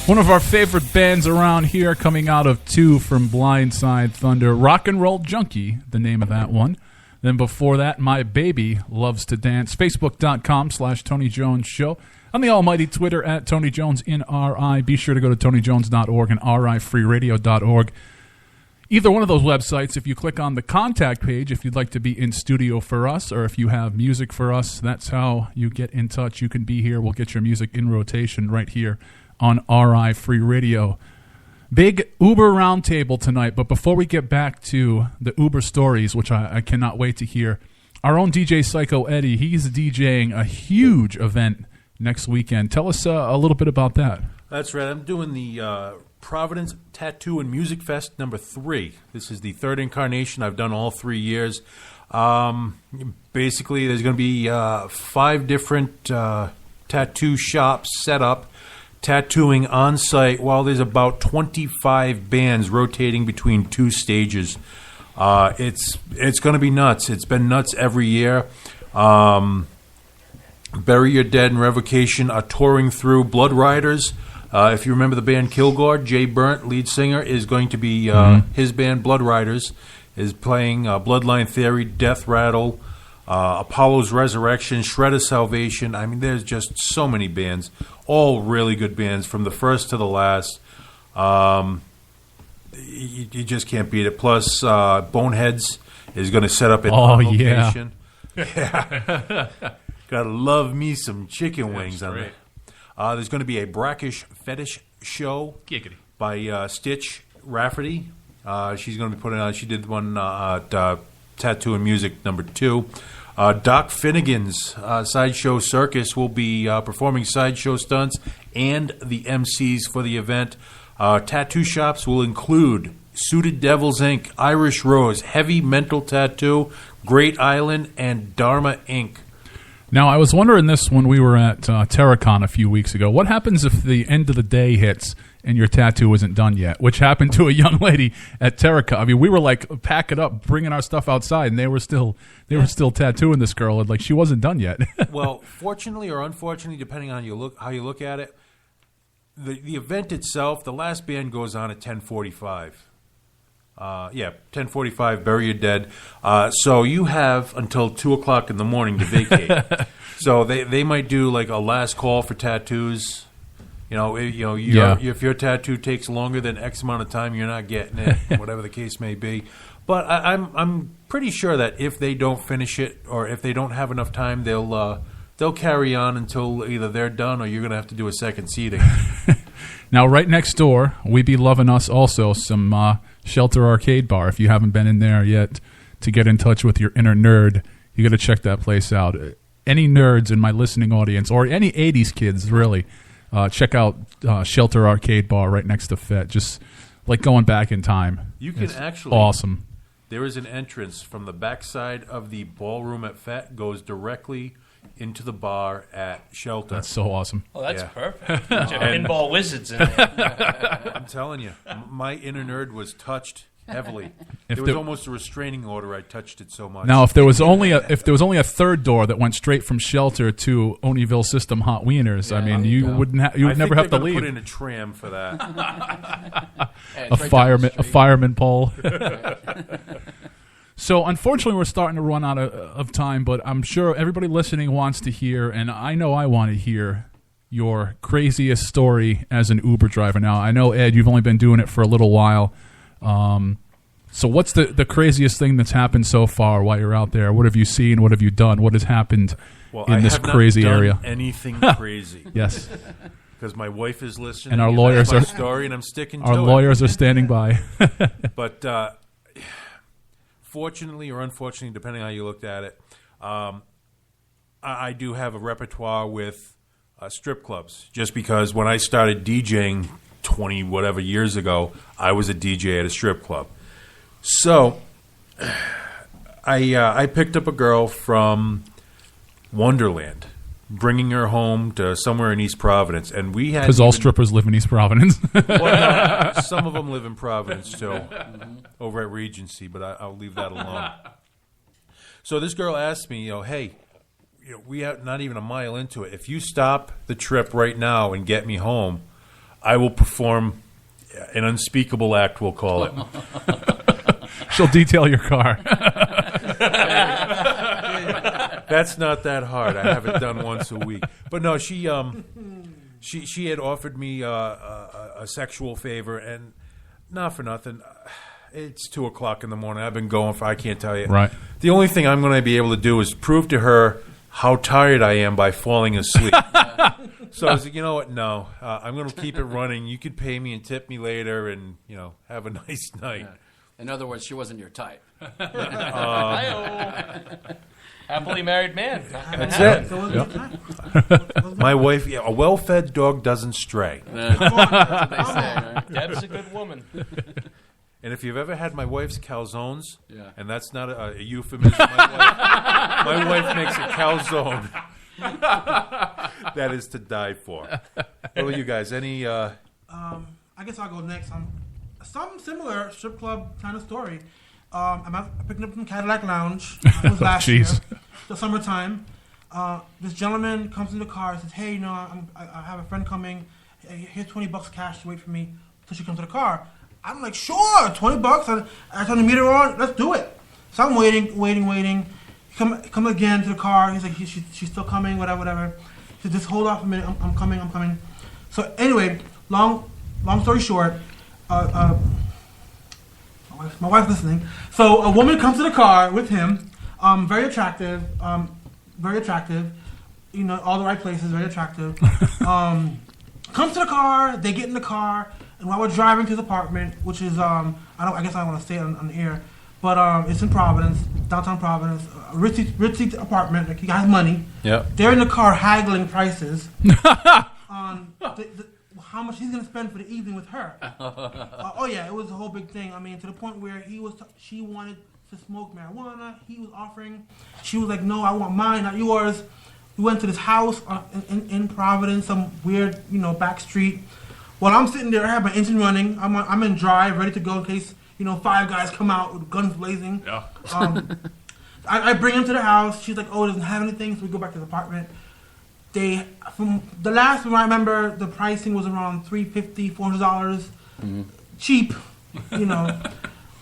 One of our favorite bands around here, coming out of 2 from Blindside Thunder, Rock and Roll Junkie, the name of that one. Then before that, My Baby Loves to Dance. Facebook.com/Tony Jones Show. On the almighty Twitter at Tony Jones in RI. Be sure to go to TonyJones.org and RIFreeRadio.org. Either one of those websites, if you click on the contact page, if you'd like to be in studio for us, or if you have music for us, that's how you get in touch. You can be here. We'll get your music in rotation right here on RI Free Radio. Big Uber roundtable tonight, but before we get back to the Uber stories, which I cannot wait to hear, our own DJ Psycho Eddie, he's DJing a huge event next weekend. Tell us a little bit about that. That's right. I'm doing the Providence Tattoo and Music Fest number 3. This is the 3rd incarnation. I've done all 3 years. Basically, there's going to be 5 different tattoo shops set up, tattooing on site, while there's about 25 bands rotating between 2 stages. It's going to be nuts. It's been nuts every year. Bury Your Dead and Revocation are touring through. Blood Riders, if you remember the band Kilgore, Jay Burnt, lead singer, is going to be his band Blood Riders is playing Bloodline Theory, Death Rattle, Apollo's Resurrection, Shred of Salvation. I mean, there's just so many bands, all really good bands from the first to the last. You just can't beat it. Plus, Boneheads is going to set up at location. Yeah. Gotta love me some chicken wings on there. There's going to be a Brackish Fetish show by Stitch Rafferty. She's going to be putting on. She did one at Tattoo and Music number 2. Doc Finnegan's Sideshow Circus will be performing sideshow stunts and the MCs for the event. Tattoo shops will include Suited Devils Inc., Irish Rose, Heavy Mental Tattoo, Great Island, and Dharma Inc. Now, I was wondering this when we were at Terracon a few weeks ago. What happens if the end of the day hits and your tattoo isn't done yet? Which happened to a young lady at Terracon. I mean, we were like, pack it up, bringing our stuff outside, and they were still tattooing this girl, and like she wasn't done yet. Well, fortunately or unfortunately, depending on how you look at it, the event itself, the last band goes on at 10:45. 10:45, Bury Your Dead. So you have until 2 o'clock in the morning to vacate. So they might do like a last call for tattoos. If your tattoo takes longer than X amount of time, you're not getting it, whatever the case may be. But I'm pretty sure that if they don't finish it or if they don't have enough time, they'll carry on until either they're done or you're going to have to do a second seating. Now, right next door, We Be Loving Us also, some Shelter Arcade Bar. If you haven't been in there yet to get in touch with your inner nerd, you got to check that place out. Any nerds in my listening audience, or any 80s kids, really, check out Shelter Arcade Bar right next to FET. Just like going back in time. You can actually... Awesome. There is an entrance from the backside of the ballroom at FET, goes directly into the bar at Shelter. That's so awesome. Oh, that's perfect. Bunch of pinball wizards in there. I'm telling you, my inner nerd was touched heavily. It was almost a restraining order. I touched it so much. Now, if there was only a third door that went straight from Shelter to Oneyville System Hot Wieners, I mean, you would never have to leave. Put in a tram for that. a fireman pole. So, unfortunately, we're starting to run out of time, but I'm sure everybody listening wants to hear, and I know I want to hear, your craziest story as an Uber driver. Now, I know, Ed, you've only been doing it for a little while. So what's the craziest thing that's happened so far while you're out there? What have you seen? What have you done? What has happened in this crazy area? I have not done anything crazy. Yes. Because my wife is listening, and our lawyers that's my story, and I'm sticking to it. Our lawyers are standing by. But... fortunately or unfortunately, depending on how you looked at it, I do have a repertoire with strip clubs. Just because when I started DJing 20-whatever years ago, I was a DJ at a strip club. So I picked up a girl from Wonderland, bringing her home to somewhere in East Providence, and we had because all strippers live in East Providence. Well, no, some of them live in Providence too, over at Regency, but I'll leave that alone. So this girl asked me, hey, we are not even a mile into it. If you stop the trip right now and get me home, I will perform an unspeakable act, we'll call it. She'll detail your car. That's not that hard. I have it done once a week. But no, she had offered me a sexual favor, and not for nothing. It's 2:00 in the morning. I've been going for, I can't tell you. Right. The only thing I'm going to be able to do is prove to her how tired I am by falling asleep. So I was like, you know what? No, I'm going to keep it running. You could pay me and tip me later, and have a nice night. Yeah. In other words, she wasn't your type. Happily married man. That's it. Yep. My wife, a well-fed dog doesn't stray. That's what they say, right? Deb's a good woman. And if you've ever had my wife's calzones, and that's not a euphemism, my wife makes a calzone that is to die for. What about you guys? Any? I guess I'll go next. Some similar strip club kind of story. I'm picking up from Cadillac Lounge. It was last year, the summertime. This gentleman comes in the car and says, "Hey, I have a friend coming. Here's $20 cash to wait for me till she comes to the car." I'm like, "Sure, $20." I turn the meter on. Let's do it. So I'm waiting. Come again to the car. He's like, she's still coming. Whatever. He said, "Just hold off a minute. I'm coming." So anyway, long story short. My wife's listening. So a woman comes to the car with him, very attractive, all the right places, very attractive. Comes to the car, they get in the car, and while we're driving to his apartment, which is I guess I don't want to say it on the air, but it's in Providence, downtown Providence, a ritzy apartment. Like, he has money. Yeah. They're in the car haggling prices on how much he's going to spend for the evening with her. It was a whole big thing. I mean, to the point where she wanted to smoke marijuana. He was offering. She was like, "No, I want mine, not yours." We went to this house in Providence, some weird, back street. While I'm sitting there, I have my engine running. I'm in drive, ready to go in case, 5 guys come out with guns blazing. Yeah. I bring him to the house. She's like, "Oh, it doesn't have anything," so we go back to the apartment. From the last one I remember, the pricing was around $350, $400, cheap,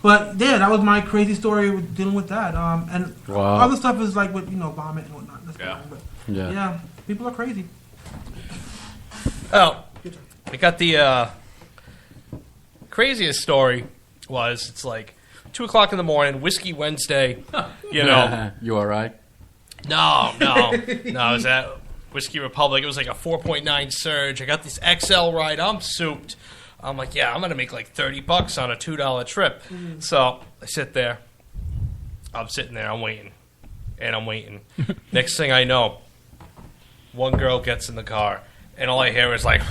But yeah, that was my crazy story with dealing with that. And other stuff is like with vomit and whatnot. That's fine, but yeah, people are crazy. Oh, I got the craziest story was it's like 2:00 in the morning, Whiskey Wednesday. You all right? No. It was at Whiskey Republic. It was like a 4.9 surge. I got this XL ride. I'm souped. I'm like, I'm going to make like $30 on a $2 trip. So I sit there. I'm sitting there. I'm waiting. And I'm waiting. Next thing I know, one girl gets in the car. And all I hear is like,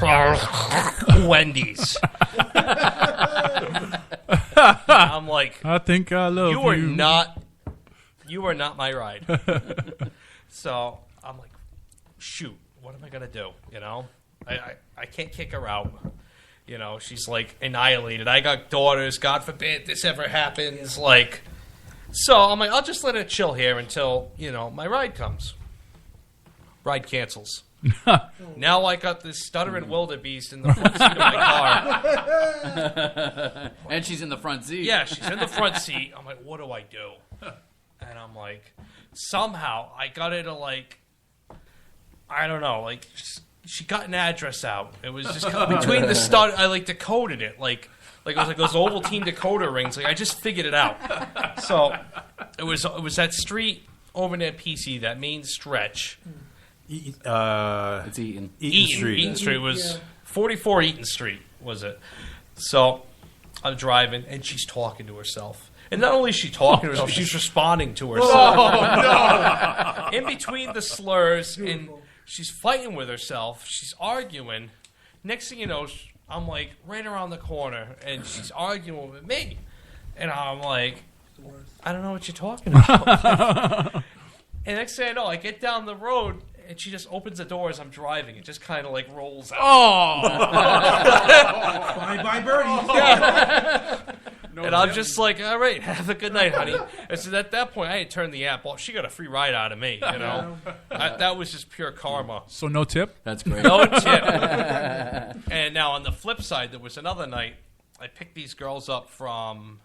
Wendy's. I'm like, I think I love you. You are not my ride. So I'm like, shoot, what am I gonna do? I can't kick her out. She's like annihilated. I got daughters. God forbid this ever happens. So I'm like, I'll just let her chill here until my ride comes. Ride cancels. Now I got this stuttering wildebeest in the front seat of my car. And she's in the front seat. Yeah, she's in the front seat. I'm like, what do I do? And I'm like, somehow I got her to I don't know, she got an address out. It was just between the I decoded it. It was like those Ovaltine decoder rings. I just figured it out. So it was that street over near PC, that main stretch. It's Eaton. Eaton Street was 44 Eaton Street, was it? So I'm driving, and she's talking to herself. And not only is she talking to herself, she's responding to herself. Oh, no! In between the slurs, and she's fighting with herself. She's arguing. Next thing you know, I'm right around the corner, and she's arguing with me. And I'm like, I don't know what you're talking about. And next thing I know, I get down the road, and she just opens the door as I'm driving. It just kind of rolls out. Oh! Bye-bye, birdie. Yeah. No, and And I'm just like, all right, have a good night, honey. And so at that point, I had turned the app off. She got a free ride out of me, you know. That was just pure karma. So no tip? That's great. No tip. And now on the flip side, there was another night. I picked these girls up from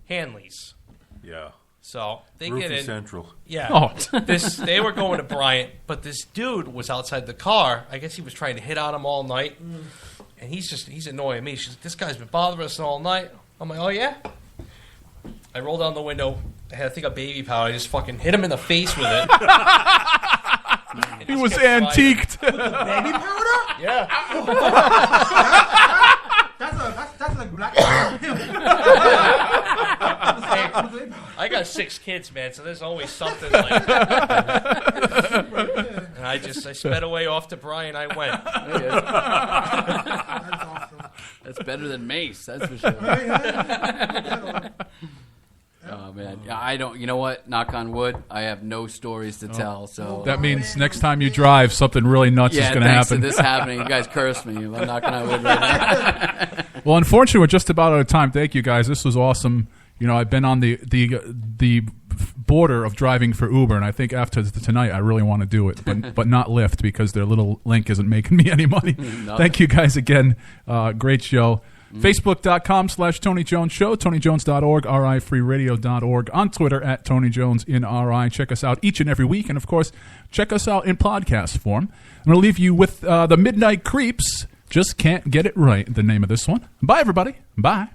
Hanley's. Yeah. So they Roofy get in. Central. Yeah. Oh. They were going to Bryant, but this dude was outside the car. I guess he was trying to hit on him all night. And he's annoying me. She's like, this guy's been bothering us all night. I'm like, oh, yeah? I rolled down the window. I had, I think, a baby powder. I just fucking hit him in the face with it. He was antiqued. Baby powder? Yeah. That's like black. I got 6 kids, man, so there's always something like that. And I sped away off to Brian. I went. That's awesome. That's better than Mace, that's for sure. Oh, man. Yeah, I don't, you know what? Knock on wood, I have no stories to tell. So That means next time you drive, something really nuts is going to happen. To this happening, you guys curse me. I'm knocking on wood right now. Well, unfortunately, we're just about out of time. Thank you, guys. This was awesome. You know, I've been on the border of driving for Uber, and I think after tonight, I really want to do it, but not Lyft because their little link isn't making me any money. Thank you, guys, again. Great show. Facebook.com/Tony Jones Show, TonyJones.org, RIFreeRadio.org, on Twitter at Tony Jones in RI. Check us out each and every week, and of course, check us out in podcast form. I'm going to leave you with the Midnight Creeps. Just Can't Get It Right, the name of this one. Bye, everybody. Bye.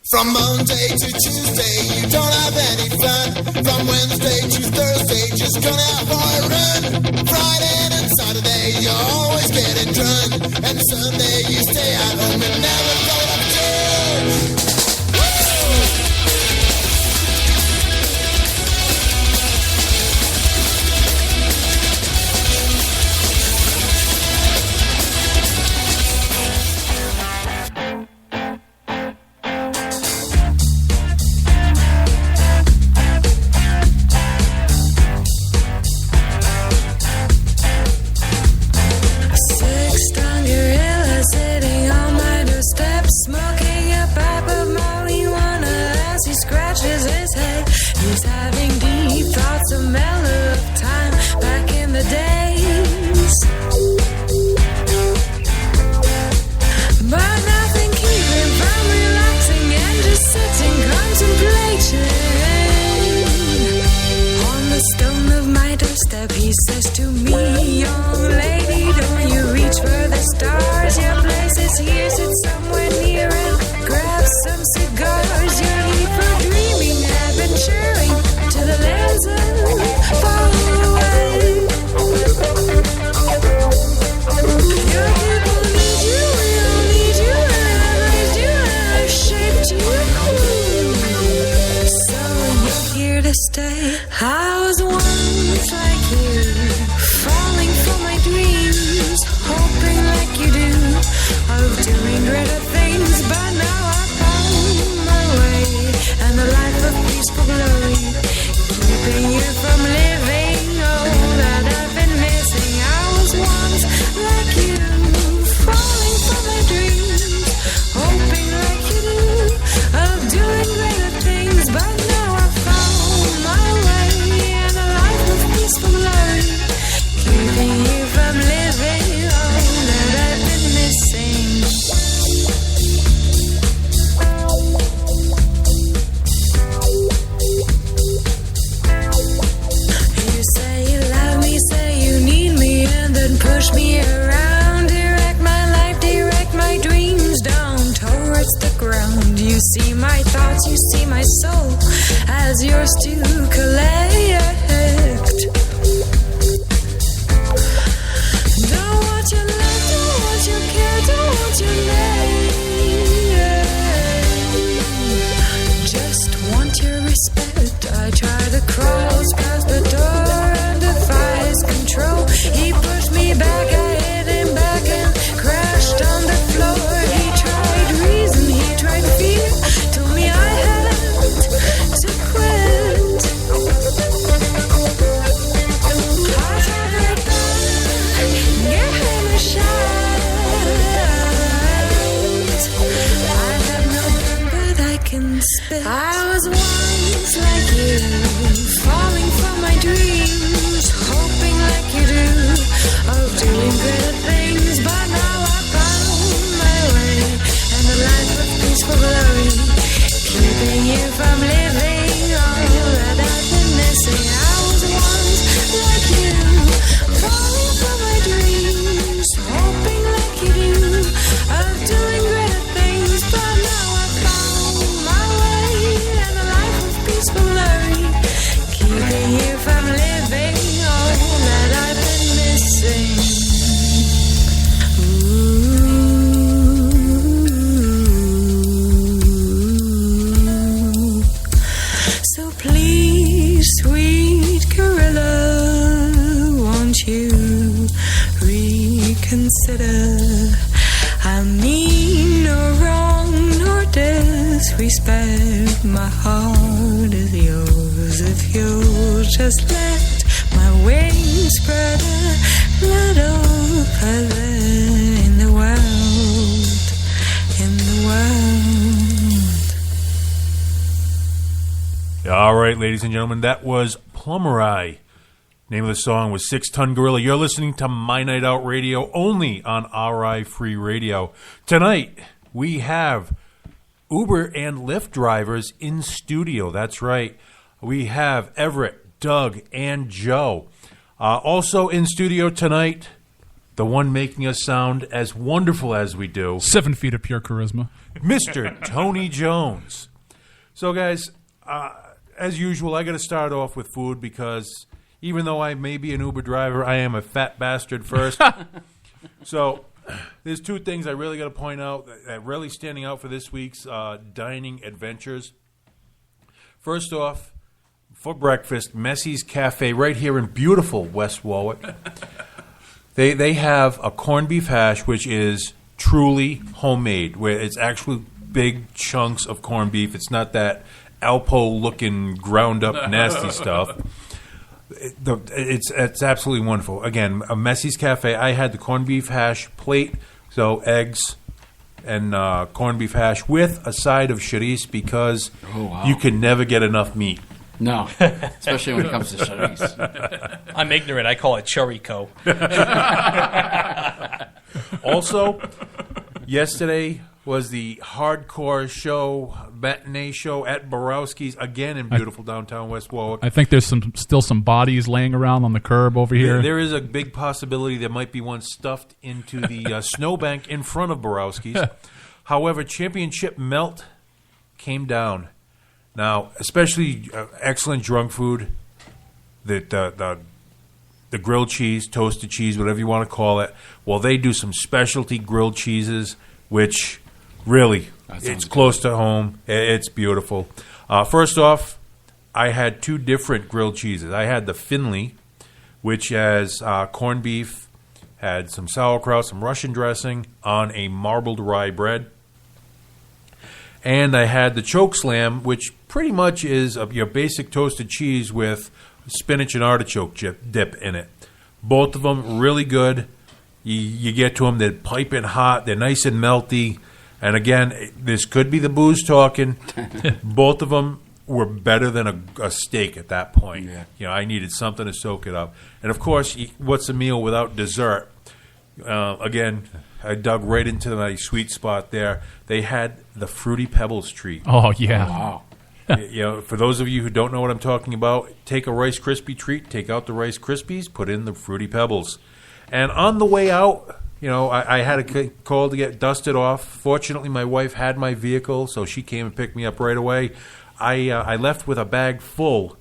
From Monday to Tuesday, you don't have any fun. From Wednesday to Thursday, just gonna out for a run. Friday and Saturday, you're always getting drunk. And Sunday, you stay at home and never go to church. Sitting on my doorstep. push me around, direct my life, direct my dreams down towards the ground. You see my thoughts, you see my soul as yours to collect. Don't want your love, don't want your care, don't want your name. Just want your respect. I try to cross past the door and defies control. He pushed me back, I hit him back and crashed on the floor. He tried reason, he tried fear, told me I had to quit. I tried her back, give him a shot. I have no gun, but I can spit. I was once like you, falling for my dreams, hoping like you do, of doing good things. But now I found my way, and a life of peaceful glory, keeping you from living all that I've been missing. I was once like you, falling for my dreams, hoping like you do, of doing greater things. But now I found my way, and a life of peaceful glory, keeping you from living all that I've been missing. Ooh. So please, sweet gorilla, won't you reconsider? I mean no wrong nor disrespect. My heart is yours if you'll just let my wings spread a little further in the world, in the world. All right, ladies and gentlemen, that was Plumber Eye. Name of the song was 6 Ton Gorilla. You're listening to My Night Out Radio only on RI Free Radio. Tonight, we have Uber and Lyft drivers in studio. That's right. We have Everett, Doug, and Joe. Also in studio tonight, the one making us sound as wonderful as we do. 7 feet of pure charisma. Mr. Tony Jones. So, guys, as usual, I got to start off with food because even though I may be an Uber driver, I am a fat bastard first. So there's 2 things I really got to point out that really standing out for this week's dining adventures. First off, for breakfast, Messie's Cafe right here in beautiful West Warwick. They have a corned beef hash, which is truly homemade, where it's actually big chunks of corned beef. It's not that Alpo-looking ground-up nasty stuff. It's absolutely wonderful. Again, a Messie's Cafe. I had the corned beef hash plate, so eggs and corned beef hash with a side of chorizo because you can never get enough meat. No, especially when it comes to chorizo. I'm ignorant. I call it chorico. Also, yesterday was the hardcore show, matinee show at Borowski's, again in beautiful downtown West Warwick. I think there's still some bodies laying around on the curb over here. There is a big possibility there might be one stuffed into the snowbank in front of Borowski's. However, Championship Melt came down. Now, especially excellent drunk food, the grilled cheese, toasted cheese, whatever you want to call it. Well, they do some specialty grilled cheeses, which really, it's close to home. It's beautiful. First off, I had 2 different grilled cheeses. I had the Finley, which has corned beef, had some sauerkraut, some Russian dressing on a marbled rye bread. And I had the Choke Slam, which pretty much is your basic toasted cheese with spinach and artichoke dip in it. Both of them really good. You get to them, they're piping hot, they're nice and melty. And again, this could be the booze talking. Both of them were better than a steak at that point. Yeah. You know, I needed something to soak it up. And of course, what's a meal without dessert? Again, I dug right into my sweet spot there. They had the Fruity Pebbles treat. Oh, yeah. Wow. You know, for those of you who don't know what I'm talking about, take a Rice Krispie treat, take out the Rice Krispies, put in the Fruity Pebbles. And on the way out, I had a call to get dusted off. Fortunately, my wife had my vehicle, so she came and picked me up right away. I left with a bag full.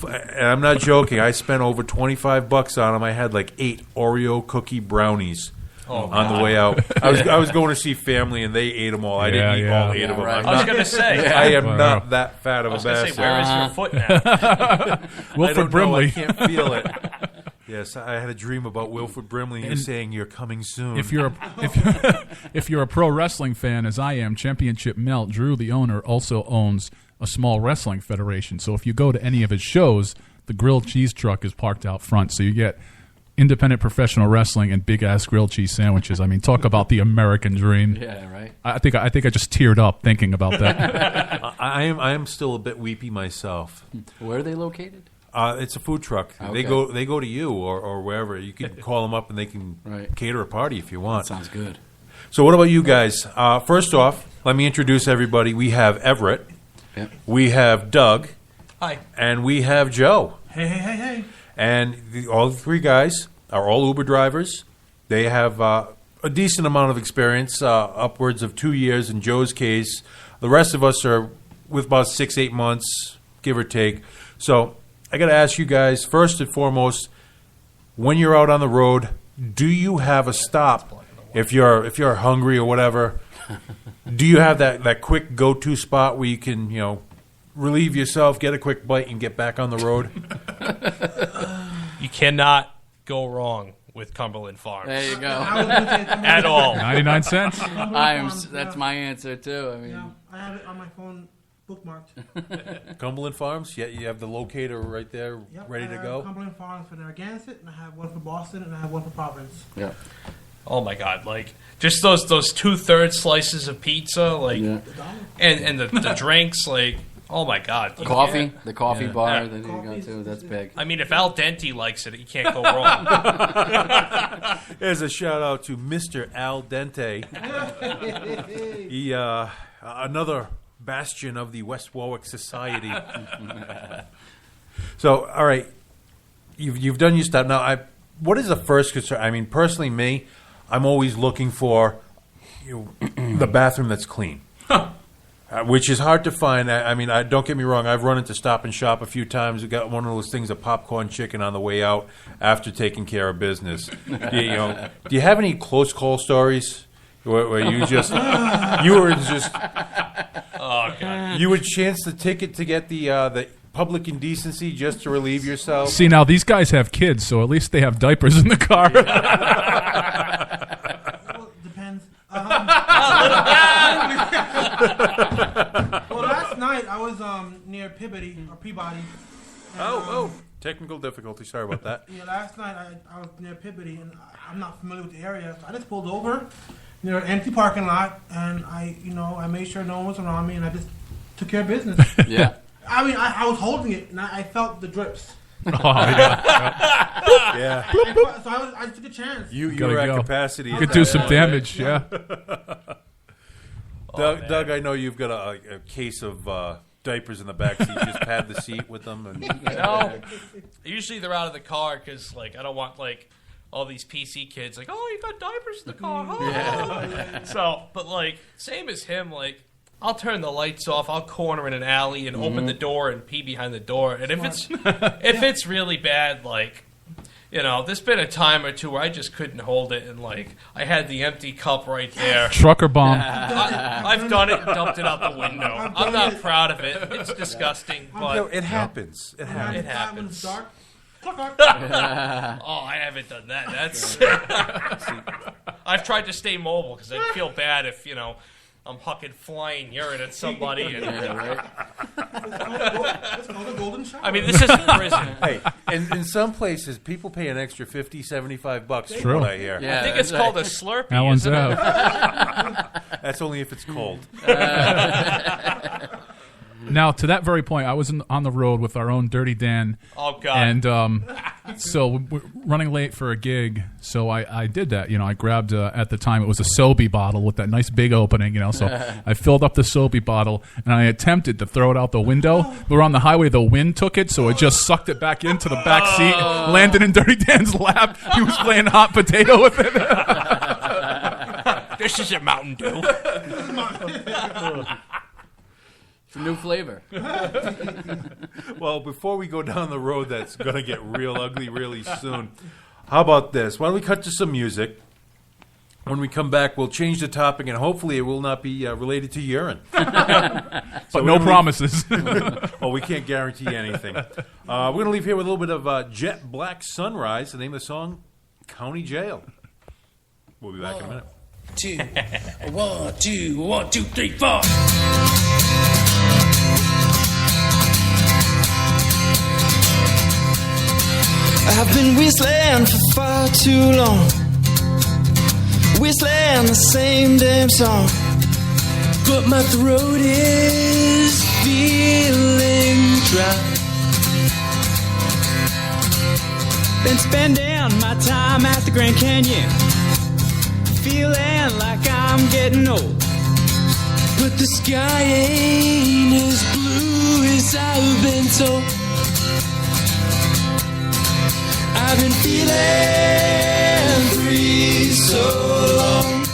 And I'm not joking. I spent over $25 on them. I had like 8 Oreo cookie brownies on the way out. I was going to see family, and they ate them all. I didn't eat all 8 of them. Right. I was going to say. I am not that fat of a bastard. I was going to say, where is your foot now? Wilford Brimley. I can't feel it. Yes, I had a dream about Wilford Brimley. He was saying, "You're coming soon." If you're a pro wrestling fan, as I am, Championship Melt, Drew, the owner, also owns a small wrestling federation. So if you go to any of his shows, the grilled cheese truck is parked out front. So you get independent professional wrestling and big ass grilled cheese sandwiches. I mean, talk about the American dream. Yeah, right. I think I just teared up thinking about that. I am still a bit weepy myself. Where are they located? It's a food truck. Okay. They go to you or wherever. You can call them up and they can cater a party if you want. That sounds good. So what about you guys? First off, let me introduce everybody. We have Everett. Yep. We have Doug. Hi. And we have Joe. Hey. And all the 3 guys are all Uber drivers. They have a decent amount of experience, upwards of 2 years in Joe's case. The rest of us are with about 6-8 months, give or take. So I got to ask you guys, first and foremost, when you're out on the road, do you have a stop? If you're hungry or whatever, do you have that quick go-to spot where you can, relieve yourself, get a quick bite, and get back on the road? You cannot go wrong with Cumberland Farms. There you go. At all. 99 cents. That's my answer too. I mean, I have it on my phone bookmarked. Cumberland Farms? Yeah, you have the locator right there, ready to go. Cumberland Farms for Narragansett, and I have one for Boston, and I have one for Providence. Yeah. Oh my God! Like just those 2/3 slices of pizza, and the drinks, like. Oh my God! The coffee bar that you go to, that's big. I mean, if Al Dente likes it, you can't go wrong. There's a shout out to Mr. Al Dente. He another bastion of the West Warwick Society. So, all right, you've done your stuff. Now, what is the first concern? I mean, personally, me, I'm always looking for the bathroom that's clean. Which is hard to find. I mean, don't get me wrong. I've run into Stop and Shop a few times. We got one of those things, a popcorn chicken on the way out after taking care of business. Do you have any close call stories where you would chance the ticket to get the public indecency just to relieve yourself? See, now these guys have kids, so at least they have diapers in the car. Depends. Well, last night I was near Peabody. And, technical difficulty. Sorry about that. Yeah, last night I was near Peabody, and I'm not familiar with the area, so I just pulled over near an empty parking lot, and I made sure no one was around me, and I just took care of business. Yeah. I mean, I was holding it, and I felt the drips. Yeah. So I took a chance. You were at capacity. You could do some damage, yeah. Doug, I know you've got a case of diapers in the back seat. Just pad the seat with them. And Usually they're out of the car because, I don't want, all these PC kids, oh, you got diapers in the car. Oh. Yeah. So, but, same as him, I'll turn the lights off. I'll corner in an alley and open the door and pee behind the door. And if it's really bad, there's been a time or two where I just couldn't hold it, and I had the empty cup right there. Trucker bomb. I've done it and dumped it out the window. I'm not proud of it. It's disgusting, but it happens. It happens. It happens. Oh, I haven't done that. That's. I've tried to stay mobile because I feel bad if I'm hucking flying urine at somebody. And, It's called a golden shower. I mean, this isn't prison. Hey, in some places, people pay an extra $50, $75 True. what I hear. I think it's called a Slurpee. That one's isn't it? out. That's only if it's cold. Now, to that very point, I was on the road with our own Dirty Dan. Oh, God. And So we're running late for a gig, so I did that. I grabbed, at the time, it was a Sobe bottle with that nice big opening, so I filled up the Sobe bottle, and I attempted to throw it out the window. We were on the highway, the wind took it, so it just sucked it back into the back seat, landed in Dirty Dan's lap. He was playing hot potato with it. This is a Mountain Dew. It's a new flavor. Well, before we go down the road that's going to get real ugly really soon, how about this? Why don't we cut to some music? When we come back, we'll change the topic, and hopefully it will not be related to urine. But no promises. We can't guarantee anything. We're going to leave here with a little bit of Jet Black Sunrise, the name of the song, County Jail. We'll be back in a minute. 2, 1, 2, 1, 2, 3, 4. I've been whistling for far too long, whistling the same damn song, but my throat is feeling dry. Been spending my time at the Grand Canyon, feeling like I'm getting old, but the sky ain't as blue as I've been told. I've been feeling free so long.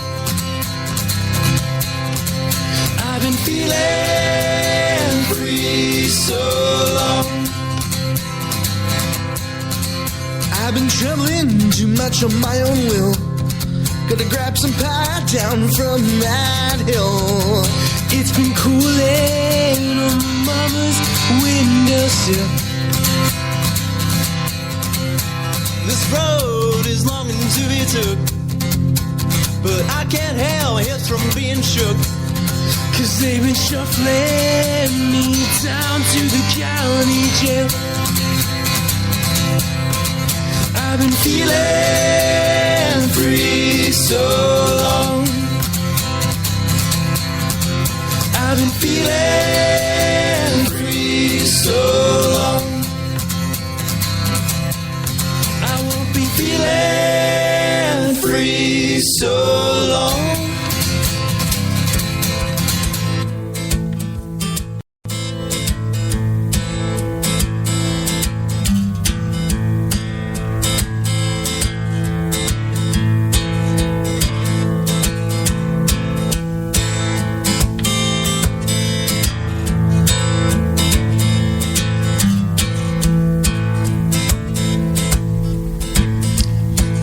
I've been feeling free so long. I've been trembling too much on my own will. Gotta grab some pie down from that hill. It's been cooling on mama's windowsill. This road is longing to be took, but I can't help hips from being shook, 'cause they've been shuffling me down to the county jail. I've been feeling free so long. I've been feeling free so long. Feeling free so long.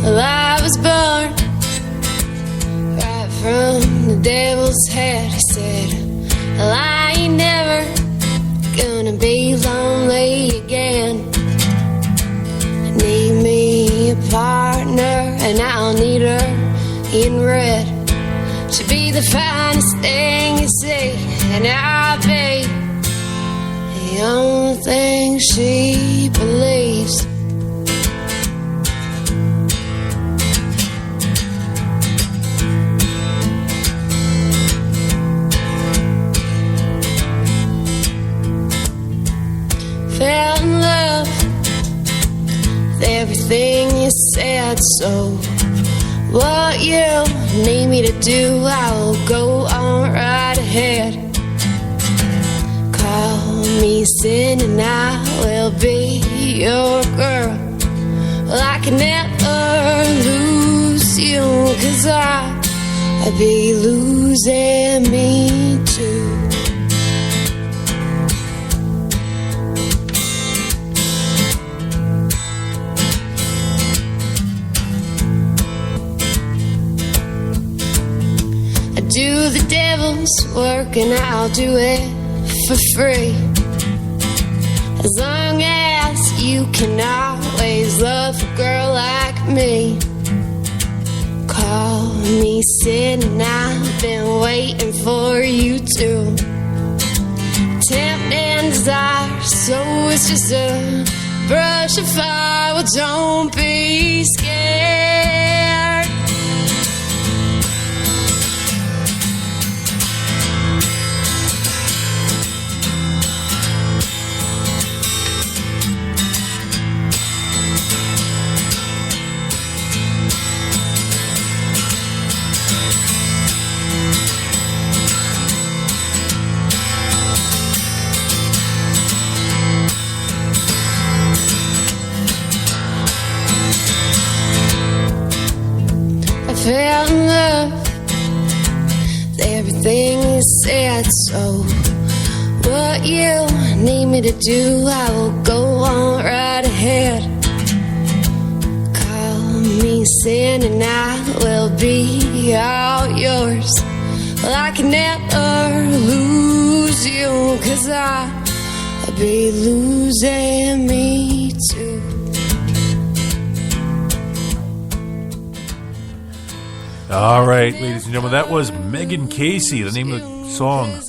Well, I was born right from the devil's head. He said, well, I ain't never gonna be lonely again. I need me a partner, and I'll need her in red. To be the finest thing you see, and I'll be the only thing she believes. Fell in love with everything you said, so what you need me to do, I will go on right ahead. Call me sin and I will be your girl. Well, I can never lose you, 'cause I'd be losing me too. Do the devil's work and I'll do it for free. As long as you can always love a girl like me. Call me sin and I've been waiting for you to. Tempting desire, so it's just a brush of fire. Well, don't be scared. fell in love with everything you said. So what you need me to do, I will go on right ahead. Call me sin and I will be all yours. Well, I can never lose you, 'cause I'll be losing me too. All right, ladies and gentlemen, that was Megan Casey, the name of the song,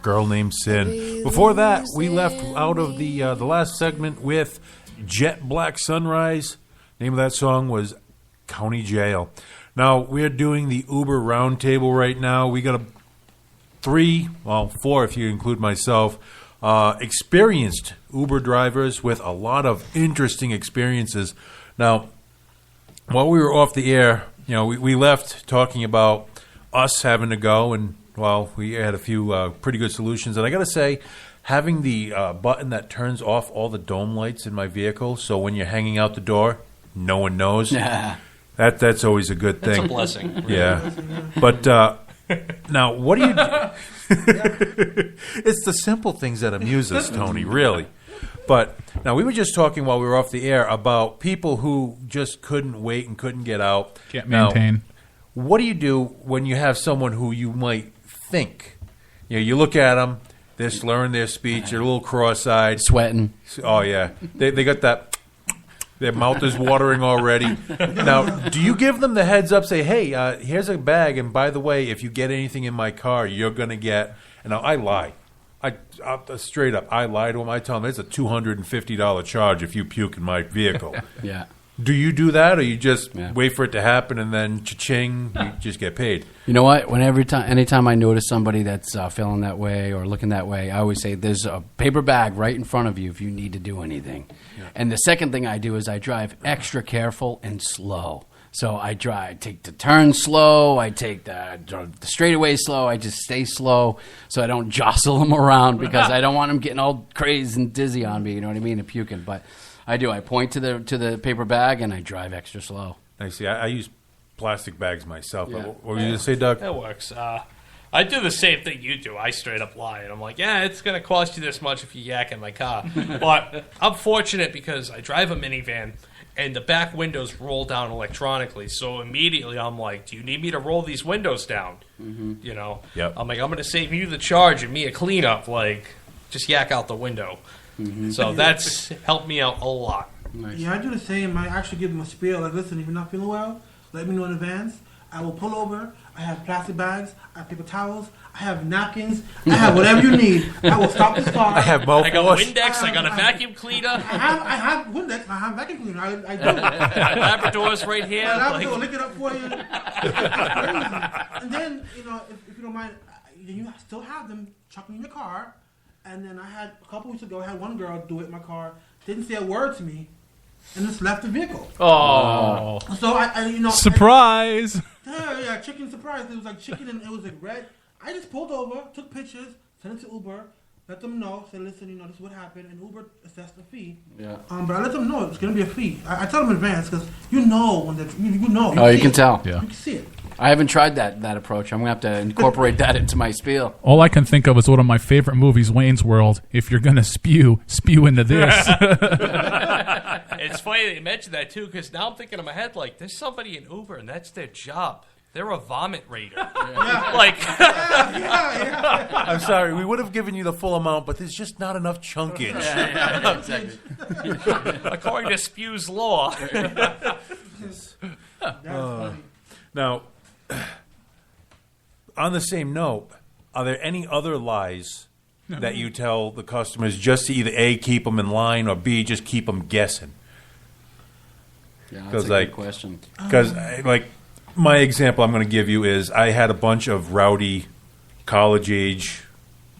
Girl Named Sin. Before that, we left out of the last segment with Jet Black Sunrise. Name of that song was County Jail. Now, we're doing the Uber Roundtable right now. We got 4 if you include myself, experienced Uber drivers with a lot of interesting experiences. Now, while we were off the air, we left talking about us having to go, and, well, we had a few pretty good solutions. And I got to say, having the button that turns off all the dome lights in my vehicle, so when you're hanging out the door, no one knows. That's always a good thing. That's a blessing. Yeah. But now, what do you do? It's the simple things that amuse us, Tony, really. But now, we were just talking while we were off the air about people who just couldn't wait and couldn't get out. Can't maintain. Now, what do you do when you have someone who you might think, you look at them, they're slurring their speech, they're a little cross-eyed. Sweating. Oh, yeah. They got that, their mouth is watering already. Now, do you give them the heads up, say, hey, here's a bag, and by the way, if you get anything in my car, you're going to get, and now I lie. I straight up, I lie to them. I tell them it's a $250 charge if you puke in my vehicle. Yeah. Do you do that, or you just wait for it to happen and then cha-ching, you just get paid? You know what? Anytime I notice somebody that's feeling that way or looking that way, I always say, there's a paper bag right in front of you if you need to do anything. Yeah. And the second thing I do is I drive extra careful and slow. So I take the turn slow, I take the straightaway slow, I just stay slow so I don't jostle them around because I don't want them getting all crazed and dizzy on me, you know what I mean, and puking. But I do. I point to the paper bag and I drive extra slow. I see. I use plastic bags myself. Yeah. What were you going to say, Doug? That works. I do the same thing you do. I straight up lie. And I'm like, it's going to cost you this much if you yak in my car. But I'm fortunate because I drive a minivan, and the back windows roll down electronically. So immediately I'm like, do you need me to roll these windows down? Mm-hmm. Yep. I'm like, I'm going to save you the charge and me a cleanup. Like, just yak out the window. Mm-hmm. So that's helped me out a lot. Nice. Yeah, I do the same. I actually give them a spiel. Like, listen, if you're not feeling well, let me know in advance. I will pull over. I have plastic bags. I have paper towels. I have napkins. I have whatever you need. I will stop this car. I have mouthwash. I got Windex. I got a vacuum cleaner. I have Windex. I have vacuum cleaner. I do. Labrador's right here. Labrador, lick it up for you. And then, if you don't mind, you still have them chucking in your car. And then I had, a couple weeks ago, I had one girl do it in my car. Didn't say a word to me. And just left the vehicle. Oh. So I surprise. Yeah, chicken surprise. It was like chicken and it was like red. I just pulled over, took pictures, sent it to Uber, let them know, said, listen, this is what happened, and Uber assessed the fee. Yeah. But I let them know it's gonna be a fee. I tell them in advance because you know when you know. You can tell. Yeah. You can see it. I haven't tried that approach. I'm gonna have to incorporate that into my spiel. All I can think of is one of my favorite movies, Wayne's World. If you're gonna spew into this. It's funny that you mentioned that too, because now I'm thinking in my head like, there's somebody in Uber and that's their job. They're a vomit raider. Yeah. Like, I'm sorry, we would have given you the full amount, but there's just not enough chunkage. Yeah, exactly. According to Spew's law. Now, on the same note, are there any other lies that you tell the customers just to either A, keep them in line, or B, just keep them guessing? Yeah, that's a good question. Because, my example I'm going to give you is I had a bunch of rowdy college age.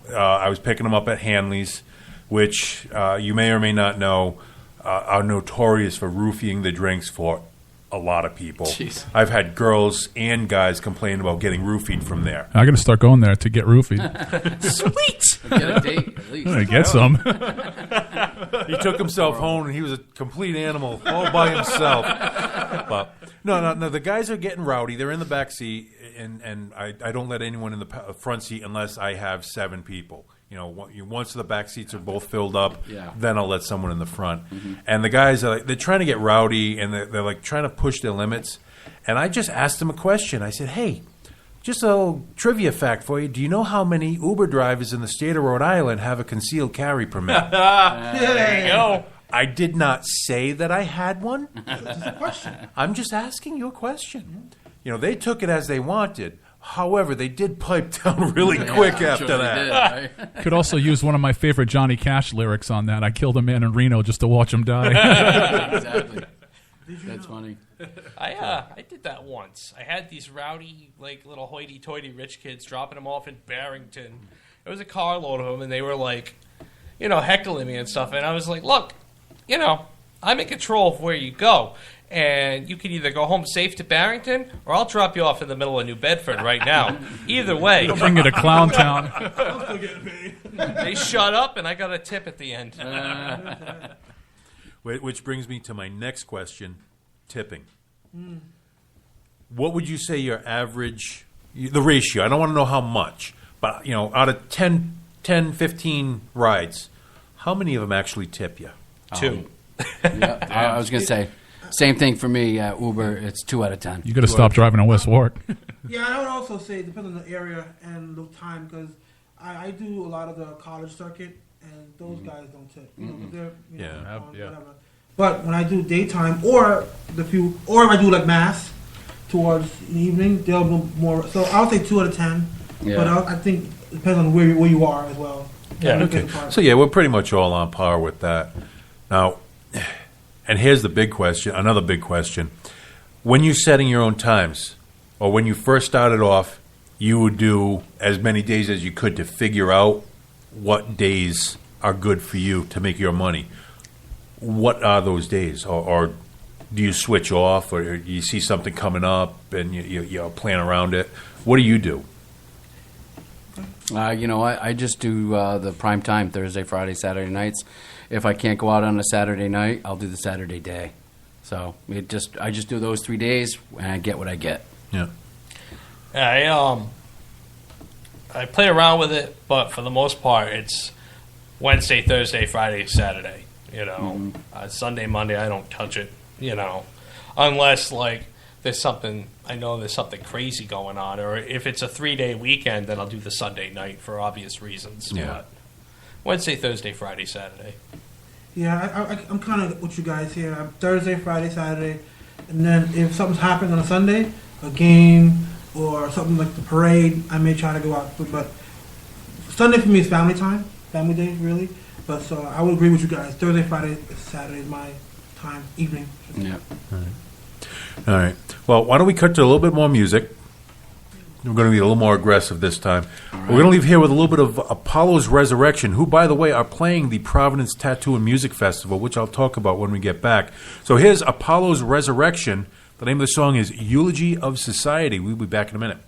I was picking them up at Hanley's, which you may or may not know are notorious for roofing the drinks for a lot of people. Jeez. I've had girls and guys complain about getting roofied from there. I got to start going there to get roofied. Sweet. Get a date, at least. I get some. He took himself home, and he was a complete animal all by himself. But No. The guys are getting rowdy. They're in the back seat, and I don't let anyone in the front seat unless I have 7 people. Once the back seats are both filled up, then I'll let someone in the front. And the guys they're trying to get rowdy, and they're like trying to push their limits. And I just asked them a question. I said, "Hey, just a little trivia fact for you. Do you know how many Uber drivers in the state of Rhode Island have a concealed carry permit?" There you go. I did not say that I had one. It's a question. I'm just asking you a question. They took it as they wanted. However, they did pipe down really quick after that. Could also use one of my favorite Johnny Cash lyrics on that. I killed a man in Reno just to watch him die. Exactly. That's funny. I did that once. I had these rowdy, like, little hoity-toity rich kids dropping them off in Barrington. It was a carload of them, and they were like, heckling me and stuff. And I was like, look, I'm in control of where you go. And you can either go home safe to Barrington, or I'll drop you off in the middle of New Bedford right now. Either way. Bring you to Clown Town. I'm still getting paid. They shut up, and I got a tip at the end. Which brings me to my next question, tipping. What would you say your average, the ratio, I don't want to know how much, but, out of 10, 15 rides, how many of them actually tip you? 2. I was going to say, same thing for me, Uber, it's 2 out of 10. You got to stop driving in West Warwick. Yeah, I would also say it depends on the area and the time, because I do a lot of the college circuit, and those guys don't tip. They're whatever. But when I do daytime, or if I do like mass towards the evening, they'll do more. So I would say 2 out of 10. Yeah. But I think it depends on where you are as well. Yeah. Okay. So we're pretty much all on par with that. Now, and here's the big question, another big question. When you're setting your own times, or when you first started off, you would do as many days as you could to figure out what days are good for you to make your money. What are those days? Or do you switch off, or you see something coming up and you plan around it? What do you do? I just do the prime time, Thursday, Friday, Saturday nights. If I can't go out on a Saturday night, I'll do the Saturday day. So I just do those 3 days, and I get what I get. Yeah. I play around with it, but for the most part, it's Wednesday, Thursday, Friday, Saturday. Sunday, Monday, I don't touch it. Unless there's something crazy going on, or if it's a 3-day weekend, then I'll do the Sunday night for obvious reasons. Yeah. But Wednesday, Thursday, Friday, Saturday. Yeah, I'm kind of with you guys here. I'm Thursday, Friday, Saturday, and then if something's happening on a Sunday, a game or something like the parade, I may try to go out. But Sunday for me is family time, family day, really. But so I would agree with you guys. Thursday, Friday, Saturday is my time, evening. Yeah. All right. Well, why don't we cut to a little bit more music? We're going to be a little more aggressive this time. Right. We're going to leave here with a little bit of Apollo's Resurrection, who, by the way, are playing the Providence Tattoo and Music Festival, which I'll talk about when we get back. So here's Apollo's Resurrection. The name of the song is Eulogy of Society. We'll be back in a minute.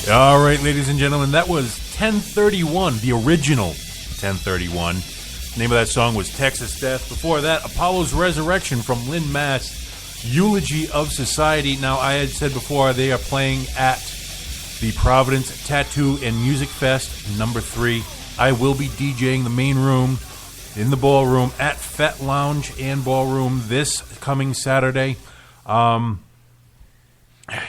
All right, ladies and gentlemen, that was 1031, the original 1031. The name of that song was Texas Death. Before that, Apollo's Resurrection from Lynn, Mass. Eulogy of Society. Now, I had said before, they are playing at the Providence Tattoo and Music Fest, number 3. I will be DJing the main room in the ballroom at Fete Lounge and Ballroom this coming Saturday.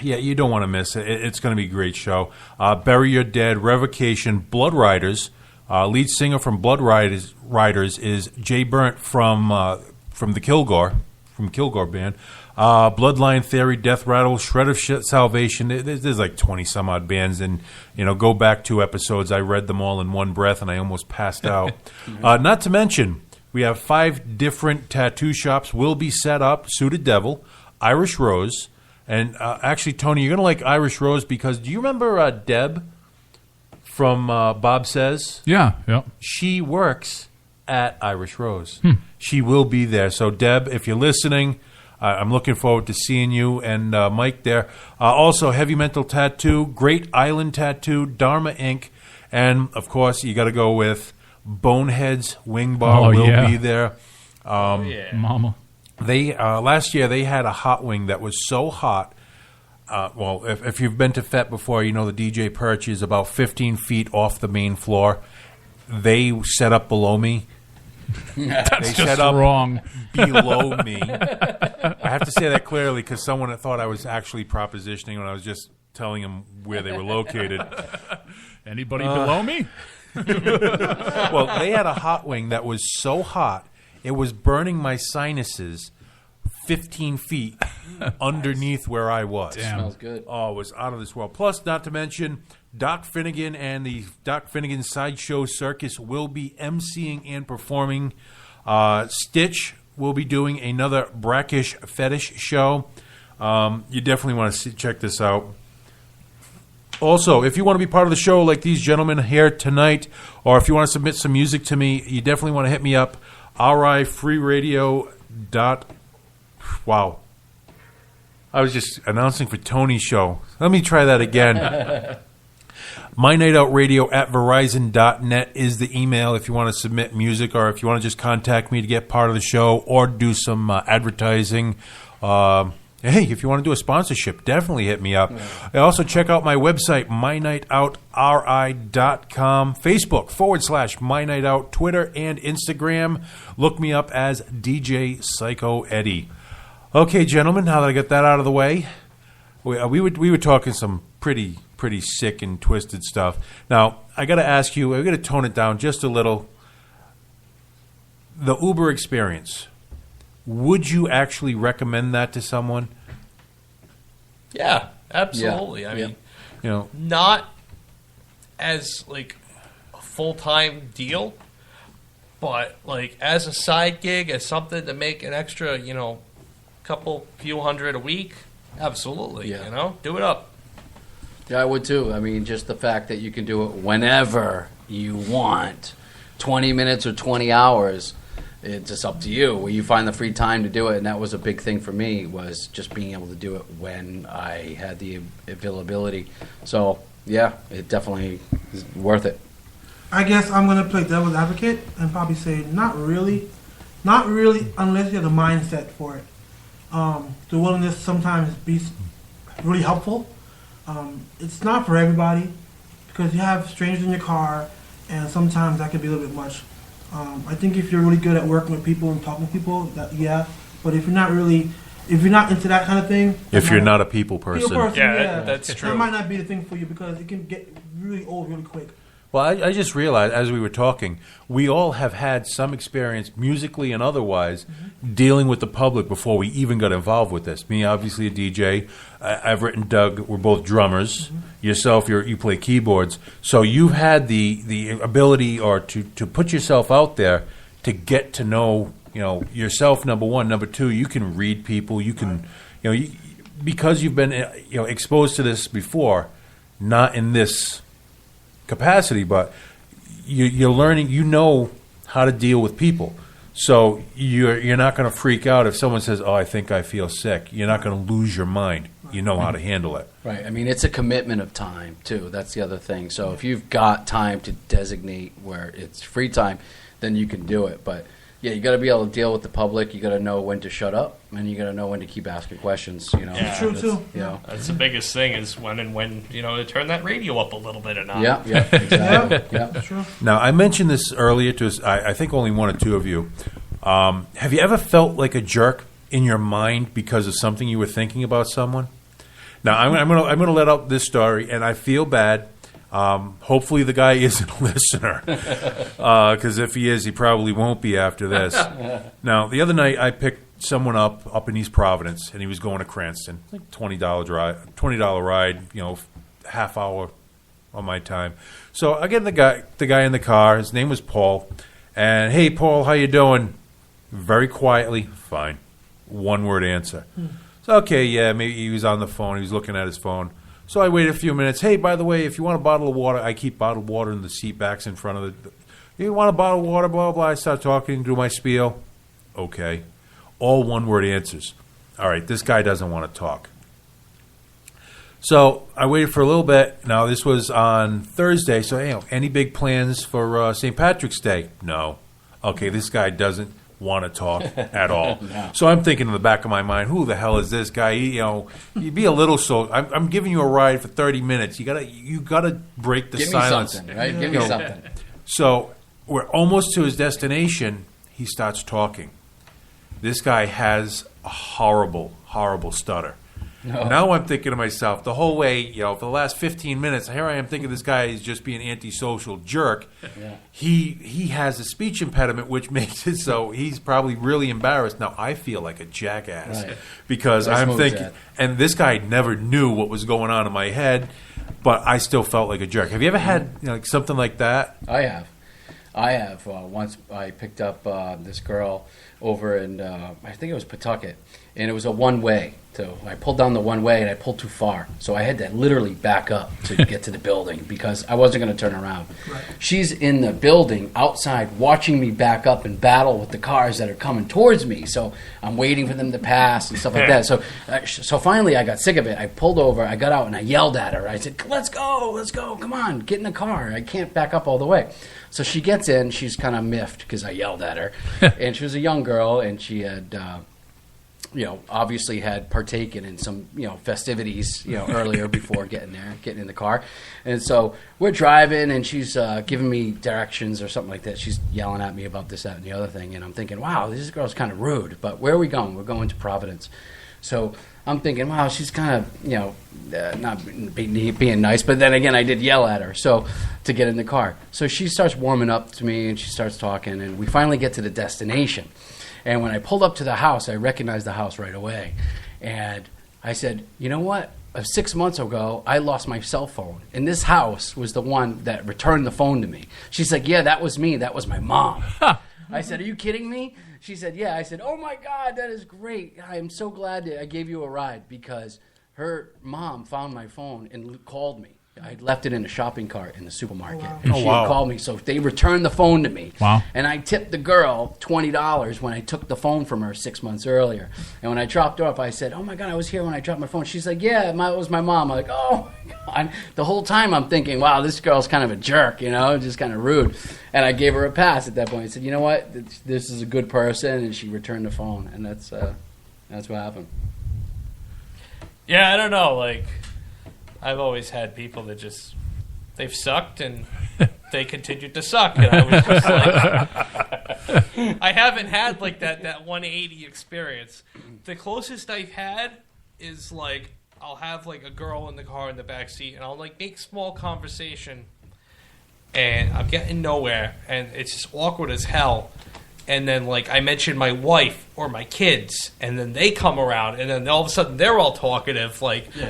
Yeah, you don't want to miss it. It's going to be a great show. Bury Your Dead, Revocation, Blood Riders. Lead singer from Blood Riders is Jay Burnt from the Kilgore band. Bloodline Theory, Death Rattle, Shred of Salvation. There's like 20 some odd bands, and go back 2 episodes. I read them all in one breath, and I almost passed out. Not to mention, we have 5 different tattoo shops will be set up. Suited Devil, Irish Rose. And actually, Tony, you're going to like Irish Rose because do you remember Deb from Bob Says? Yeah. She works at Irish Rose. She will be there. So, Deb, if you're listening, I'm looking forward to seeing you and Mike there. Also, Heavy Mental Tattoo, Great Island Tattoo, Dharma Inc., and, of course, you got to go with Boneheads Wing Bar will be there. Mama. They last year they had a hot wing that was so hot. Well, if you've been to Fete before, you know the DJ perch is about 15 feet off the main floor. They set up below me. That's they just set up wrong. Below me. I have to say that clearly because someone thought I was actually propositioning when I was just telling them where they were located. Anybody below me? Well, they had a hot wing that was so hot. It was burning my sinuses 15 feet underneath where I was. Damn. Smells good. Oh, it was out of this world. Plus, not to mention, Doc Finnegan and the Doc Finnegan Sideshow Circus will be emceeing and performing. Stitch will be doing another brackish fetish show. You definitely want to check this out. Also, if you want to be part of the show like these gentlemen here tonight, or if you want to submit some music to me, you definitely want to hit me up. RIFreeradio. Wow. I was just announcing for Tony's show. Let me try that again. MyNightOutRadio@Verizon.net is the email if you want to submit music or if you want to just contact me to get part of the show or do some advertising. Hey, if you want to do a sponsorship, definitely hit me up. Also, check out my website, MyNightOutRI.com, Facebook /MyNightOut, Twitter and Instagram. Look me up as DJ Psycho Eddie. Okay, gentlemen, now that I got that out of the way, we were talking some pretty sick and twisted stuff. Now, I got to ask you, I got to tone it down just a little. The Uber experience. Would you actually recommend that to someone? Yeah, absolutely. Yeah. I mean, not as like a full-time deal, but like as a side gig, as something to make an extra, few hundred a week. Absolutely. Yeah. Do it up. Yeah, I would too. I mean, just the fact that you can do it whenever you want, 20 minutes or 20 hours. It's just up to you where you find the free time to do it, and that was a big thing for me, was just being able to do it when I had the availability. So yeah, it definitely is worth it. I guess I'm gonna play devil's advocate and probably say not really unless you have the mindset for it. The willingness sometimes be really helpful. It's not for everybody because you have strangers in your car, and sometimes that can be a little bit much. I think if you're really good at working with people and talking to people, but if you're not into that kind of thing, if you're not a people person, that's true. That might not be the thing for you because it can get really old really quick. Well, I just realized as we were talking, we all have had some experience, musically and otherwise, dealing with the public before we even got involved with this. Me, obviously, a DJ. Everett and Doug were both drummers. Yourself, you play keyboards. So you've had the ability or to put yourself out there to get to know yourself, number one. Number two, you can read people. You can, because you've been exposed to this before, not in this capacity, but you're learning, how to deal with people. So you're not going to freak out if someone says, "Oh, I think I feel sick." You're not going to lose your mind. You know how to handle it. Right. I mean, it's a commitment of time, too. That's the other thing. So if you've got time to designate where it's free time, then you can do it. But, yeah, you got to be able to deal with the public. You got to know when to shut up, and you got to know when to keep asking questions. You know, Yeah. True, too. You know. That's the biggest thing is when to turn that radio up a little bit or not. Yeah, exactly. Yeah. True. Now, I mentioned this earlier to I think only one or two of you. Have you ever felt like a jerk in your mind because of something you were thinking about someone? Now, I'm gonna let out this story, and I feel bad. Hopefully, the guy isn't a listener, because if he is, he probably won't be after this. Now, the other night, I picked someone up in East Providence, and he was going to Cranston, like $20 ride, half hour on my time. So I get the guy in the car. His name was Paul, and hey, Paul, how you doing? Very quietly, fine. One word answer. So, okay, yeah, maybe he was on the phone. He was looking at his phone. So I waited a few minutes. Hey, by the way, if you want a bottle of water, I keep bottled water in the seat backs in front of the. You want a bottle of water, blah, blah, blah. I start talking, do my spiel. Okay. All one-word answers. All right, this guy doesn't want to talk. So I waited for a little bit. Now, this was on Thursday. So, any big plans for St. Patrick's Day? No. Okay, this guy doesn't want to talk at all. No. So I'm thinking in the back of my mind, who the hell is this guy? You be a little so. I'm giving you a ride for 30 minutes. You gotta break the silence. Give me something, right? Give me something. So we're almost to his destination. He starts talking. This guy has a horrible, horrible stutter. No. Now I'm thinking to myself, the whole way, for the last 15 minutes, here I am thinking this guy is just being an antisocial jerk. Yeah. He has a speech impediment, which makes it so he's probably really embarrassed. Now I feel like a jackass because Nice I'm move, thinking, Chad. and this guy never knew what was going on in my head, but I still felt like a jerk. Have you ever had something like that? I have. Once I picked up this girl over in, I think it was Pawtucket, and it was a one-way. So I pulled down the one-way, and I pulled too far. So I had to literally back up to get to the building because I wasn't going to turn around. Right. She's in the building outside watching me back up and battle with the cars that are coming towards me. So I'm waiting for them to pass and stuff like that. So finally I got sick of it. I pulled over, I got out, and I yelled at her. I said, let's go, come on, get in the car. I can't back up all the way. So she gets in. She's kind of miffed because I yelled at her. And she was a young girl, and she had, obviously had partaken in some, festivities, earlier before getting in the car. And so we're driving, and she's giving me directions or something like that. She's yelling at me about this, that, and the other thing. And I'm thinking, wow, this girl's kind of rude. But where are we going? We're going to Providence. So I'm thinking, wow, she's kind of, not being nice. But then again, I did yell at her to get in the car. So she starts warming up to me, and she starts talking. And we finally get to the destination. And when I pulled up to the house, I recognized the house right away. And I said, you know what? 6 months ago, I lost my cell phone. And this house was the one that returned the phone to me. She's like, yeah, that was me. That was my mom. I said, are you kidding me? She said, yeah. I said, oh, my God, that is great. I am so glad that I gave you a ride because her mom found my phone and called me. I had left it in a shopping cart in the supermarket. Oh, wow. And she had called me. So they returned the phone to me. Wow. And I tipped the girl $20 when I took the phone from her 6 months earlier. And when I dropped her off, I said, oh, my God, I was here when I dropped my phone. She's like, yeah, it was my mom. I'm like, oh, my God. The whole time I'm thinking, wow, this girl's kind of a jerk, just kind of rude. And I gave her a pass at that point. I said, you know what? This is a good person. And she returned the phone. And that's what happened. Yeah, I don't know. I've always had people that they've sucked and they continued to suck. And I was just I haven't had that 180 experience. The closest I've had is I'll have a girl in the car in the back seat and I'll make small conversation and I'm getting nowhere and it's just awkward as hell. And then, I mentioned my wife or my kids, and then they come around, and then all of a sudden they're all talkative,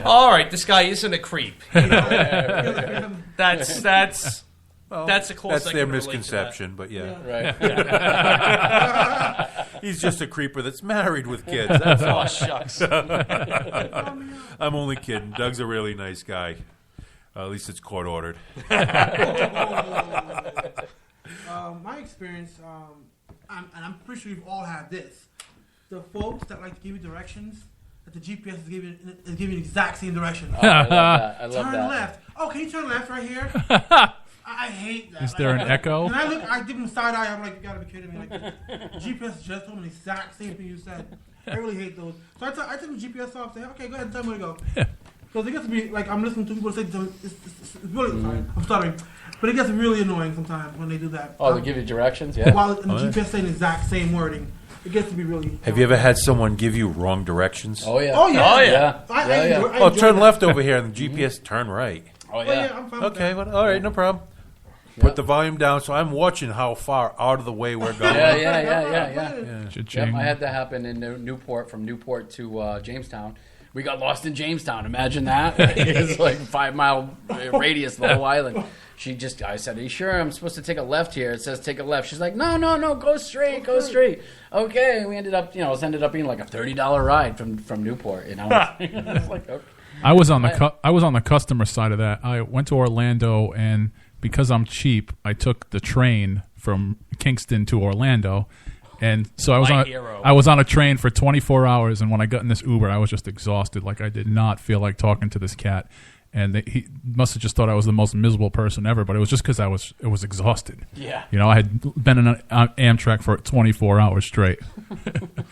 all right, this guy isn't a creep. That's the closest. That's their misconception, but yeah. Right. Yeah. He's just a creeper that's married with kids. That's all. Oh, shucks. I'm only kidding. Doug's a really nice guy. At least it's court ordered. My experience, and I'm pretty sure you've all had this. The folks that like to give you directions, that the GPS is giving you the exact same direction. Oh, I love that. I love turn that. left. Oh, can you turn left right here? I hate that. Is there an echo? And I give them side eye. I'm like, you gotta be kidding me. Like, GPS just told me the exact same thing you said. I really hate those. So I take the GPS off. Say, okay, go ahead and tell me where to go. Because it gets to be like I'm listening to people say it's really. Sorry, I'm stuttering. But it gets really annoying sometimes when they do that. Oh, they give you directions, yeah. While the GPS saying the exact same wording, it gets to be really. Have you ever had someone give you wrong directions? Oh yeah. Oh yeah. Oh yeah. Oh, turn left over here, and the GPS turn right. Oh yeah. I'm fine with Okay, that. well, all right, no problem. Put the volume down, so I'm watching how far out of the way we're going. Yeah. Cha-ching. Yep, I had that happen in Newport, from Newport to Jamestown. We got lost in Jamestown. Imagine that. It's like a 5-mile radius of the whole island. I said, are you sure I'm supposed to take a left here? It says take a left. She's like, no, go straight, go straight. Okay, we ended up, it ended up being like a $30 ride from Newport. And I was like, okay. I was on the customer side of that. I went to Orlando, and because I'm cheap, I took the train from Kingston to Orlando. And so I was on a train for 24 hours, and when I got in this Uber, I was just exhausted. Like, I did not feel like talking to this cat. And he must have just thought I was the most miserable person ever, but it was just because I was exhausted. Yeah. I had been in an Amtrak for 24 hours straight.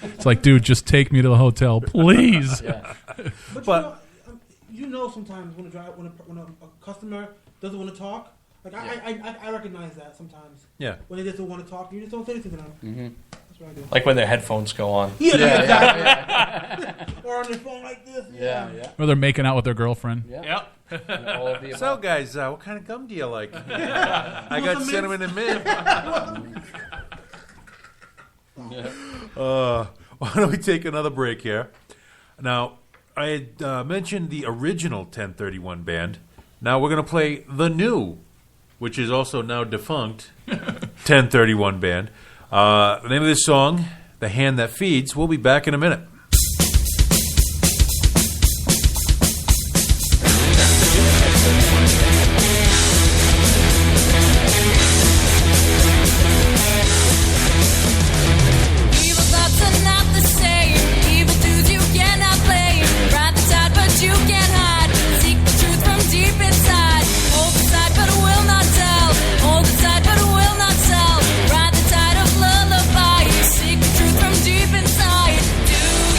It's like, dude, just take me to the hotel, please. Yeah. But sometimes when a customer doesn't want to talk, like I recognize that sometimes. Yeah. When they just don't want to talk, you just don't say anything to them. Mm-hmm. That's what I do. Like when their headphones go on. Yeah. Or on their phone like this. Yeah. Or they're making out with their girlfriend. Yep. So, guys, what kind of gum do you like? I got cinnamon and mint. Why don't we take another break here? Now, I had mentioned the original 1031 band. Now we're going to play the new, which is also now defunct, 1031 band. The name of this song, The Hand That Feeds. We'll be back in a minute. Ride the tide of lullaby, seek the truth from deep inside. Do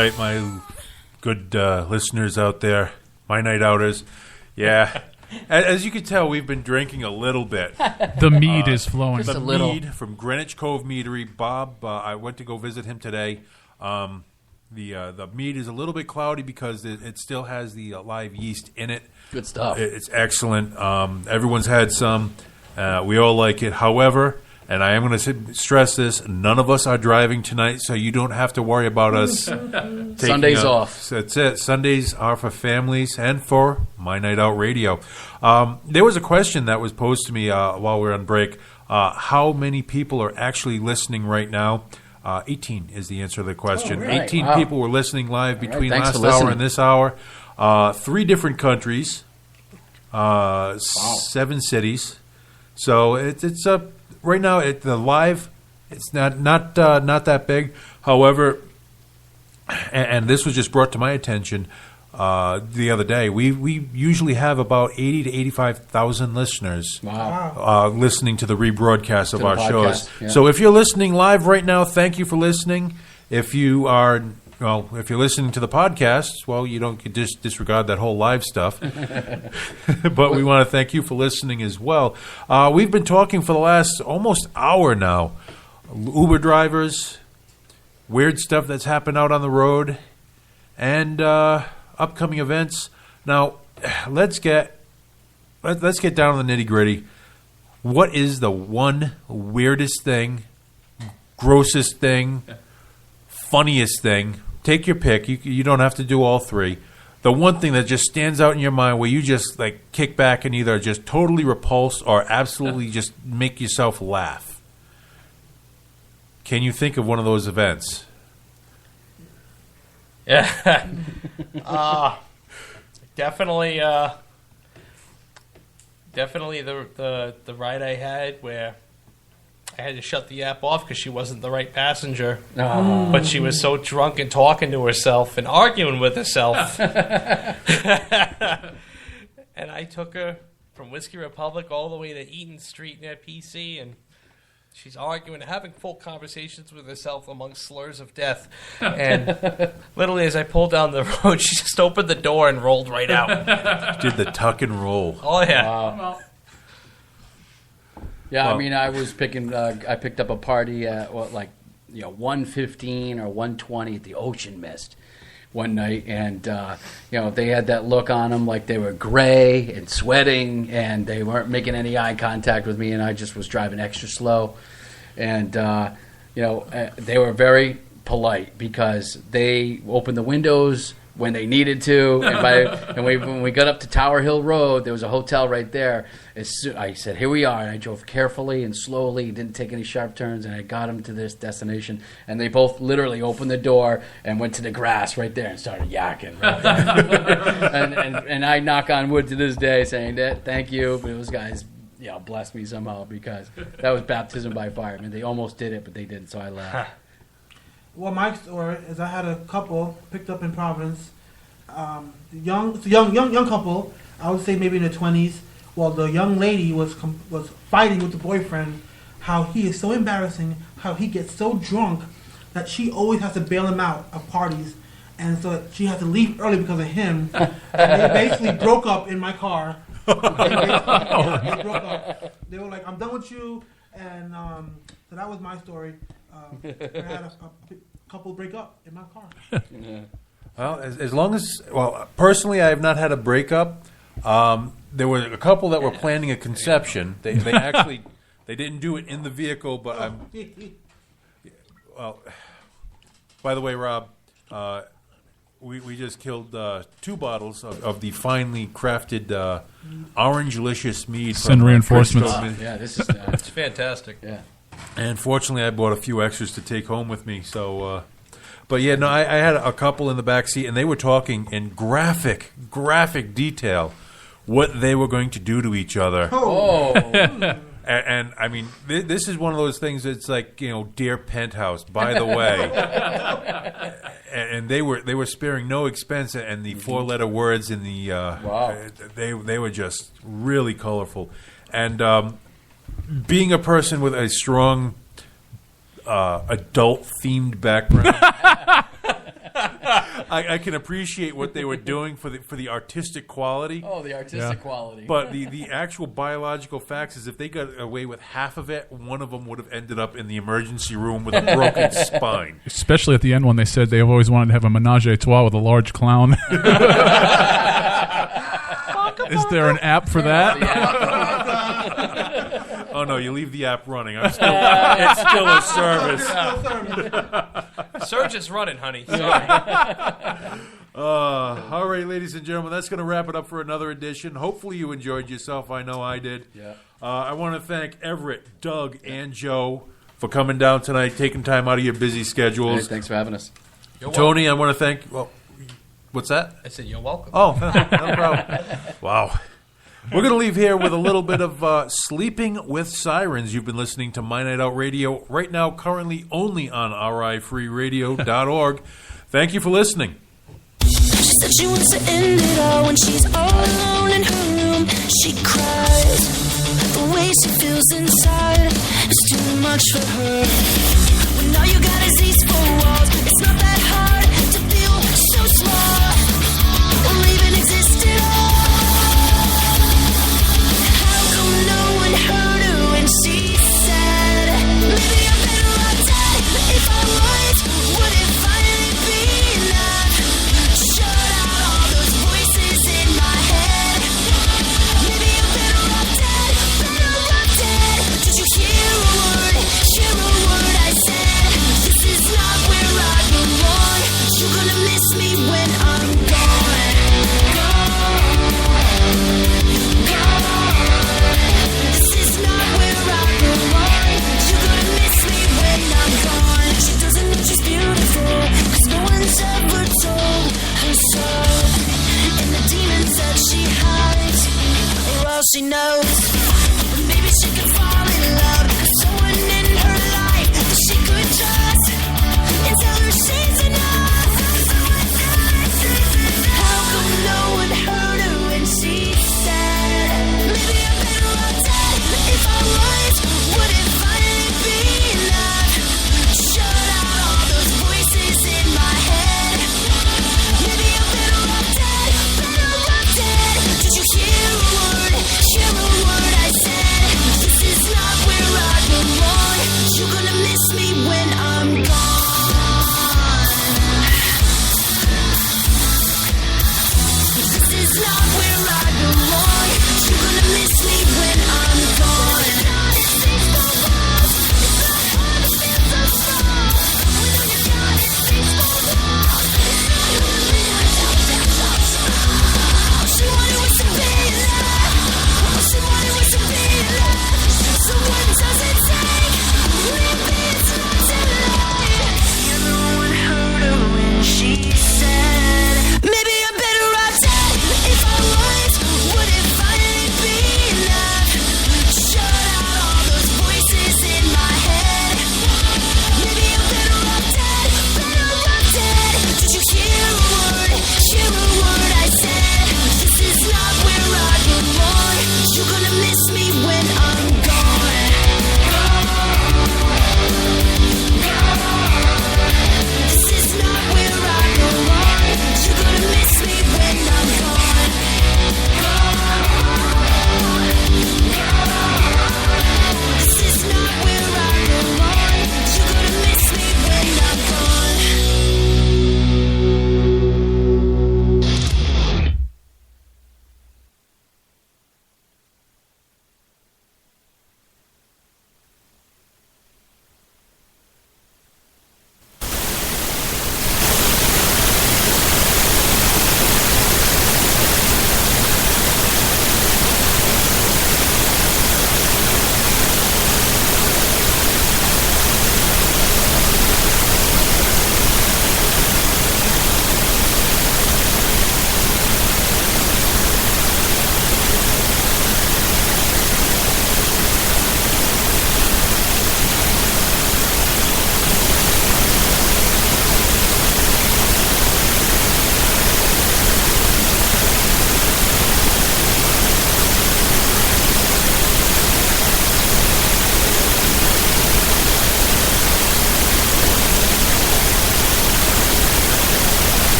right, my good listeners out there, my night outers. Yeah. As you can tell, we've been drinking a little bit. The mead is flowing. The mead from Greenwich Cove Meadery. Bob, I went to go visit him today. The mead is a little bit cloudy because it still has the live yeast in it. Good stuff. It's excellent. Everyone's had some. We all like it. However, and I am going to stress this, none of us are driving tonight, so you don't have to worry about us taking Sundays off. That's it. Sundays are for families and for My Night Out Radio. There was a question that was posed to me while we were on break. How many people are actually listening right now? 18 is the answer to the question. Oh, right. 18 Wow. people were listening live between Thanks last for hour listening. and this hour. 3 different countries, 7 cities. So it's right now the live. It's not that big. However, and this was just brought to my attention the other day. We usually have about 80 to 85,000 listeners. Listening to the rebroadcast of To the our podcast, shows. yeah. So if you're listening live right now, thank you for listening. If you are if you're listening to the podcast, well, you don't just disregard that whole live stuff. But we want to thank you for listening as well. We've been talking for the last almost hour now. Uber drivers, weird stuff that's happened out on the road, and upcoming events. Now, let's get down to the nitty-gritty. What is the one weirdest thing, grossest thing, funniest thing? Take your pick. You don't have to do all 3. The one thing that just stands out in your mind where you just like kick back and either just totally repulsed or absolutely just make yourself laugh. Can you think of one of those events? Yeah. Definitely the ride I had where I had to shut the app off because she wasn't the right passenger. Oh. But she was so drunk and talking to herself and arguing with herself. And I took her from Whiskey Republic all the way to Eaton Street near PC, and she's arguing, having full conversations with herself amongst slurs of death. And literally, as I pulled down the road, she just opened the door and rolled right out. Did the tuck and roll. Oh, yeah. Wow. Yeah, I mean, I was picking. I picked up a party at 1:15 or 1:20 at the Ocean Mist one night, and they had that look on them like they were gray and sweating, and they weren't making any eye contact with me, and I just was driving extra slow, and they were very polite because they opened the windows when they needed to, and when we got up to Tower Hill Road, there was a hotel right there. I said, "Here we are," and I drove carefully and slowly, didn't take any sharp turns, and I got them to this destination. And they both literally opened the door and went to the grass right there and started yakking. Right there. and I knock on wood to this day, saying that thank you, but those guys, blessed me somehow because that was baptism by fire. I mean, they almost did it, but they didn't, so I laughed. Well, my story is I had a couple picked up in Providence, young couple. I would say maybe in their 20s. Well, the young lady was fighting with the boyfriend. How he is so embarrassing. How he gets so drunk that she always has to bail him out of parties, and so she has to leave early because of him. And they basically broke up in my car. They broke up. They were like, "I'm done with you," and so that was my story. I had a couple break up in my car. Well, as long as personally, I have not had a breakup. There were a couple that were planning a conception. They actually they didn't do it in the vehicle, but by the way, Rob, we just killed 2 bottles of the finely crafted Orangelicious mead. Send reinforcements. Yeah, this is It's fantastic. Yeah. And fortunately, I bought a few extras to take home with me. So, but yeah, no, I had a couple in the back seat, and they were talking in graphic detail what they were going to do to each other. Oh. And I mean, this is one of those things that's like, Dear Penthouse, by the way. And they were sparing no expense, and the 4-letter words in the they were just really colorful. And being a person with a strong adult themed background, I can appreciate what they were doing for the artistic quality. Oh, the artistic quality. But the actual biological facts is if they got away with half of it, one of them would have ended up in the emergency room with a broken spine. Especially at the end when they said they've always wanted to have a menage a trois with a large clown. Is there an app for that? Oh no, you leave the app running. It's still a service. Surge is running, honey. Sorry. All right, ladies and gentlemen, that's going to wrap it up for another edition. Hopefully you enjoyed yourself. I know I did. Yeah. I want to thank Everett, Doug, and Joe for coming down tonight, taking time out of your busy schedules. Hey, thanks for having us. You're Tony, welcome. I want to thank... Well, what's that? I said you're welcome. Oh, no problem. Wow. We're going to leave here with a little bit of Sleeping with Sirens. You've been listening to My Night Out Radio right now, currently only on rifreeradio.org. Thank you for listening. She said she wants to end it all when she's all alone in her room. She cries. The way she feels inside is too much for her. When all you got is these four walls, it's not that hard to feel so small.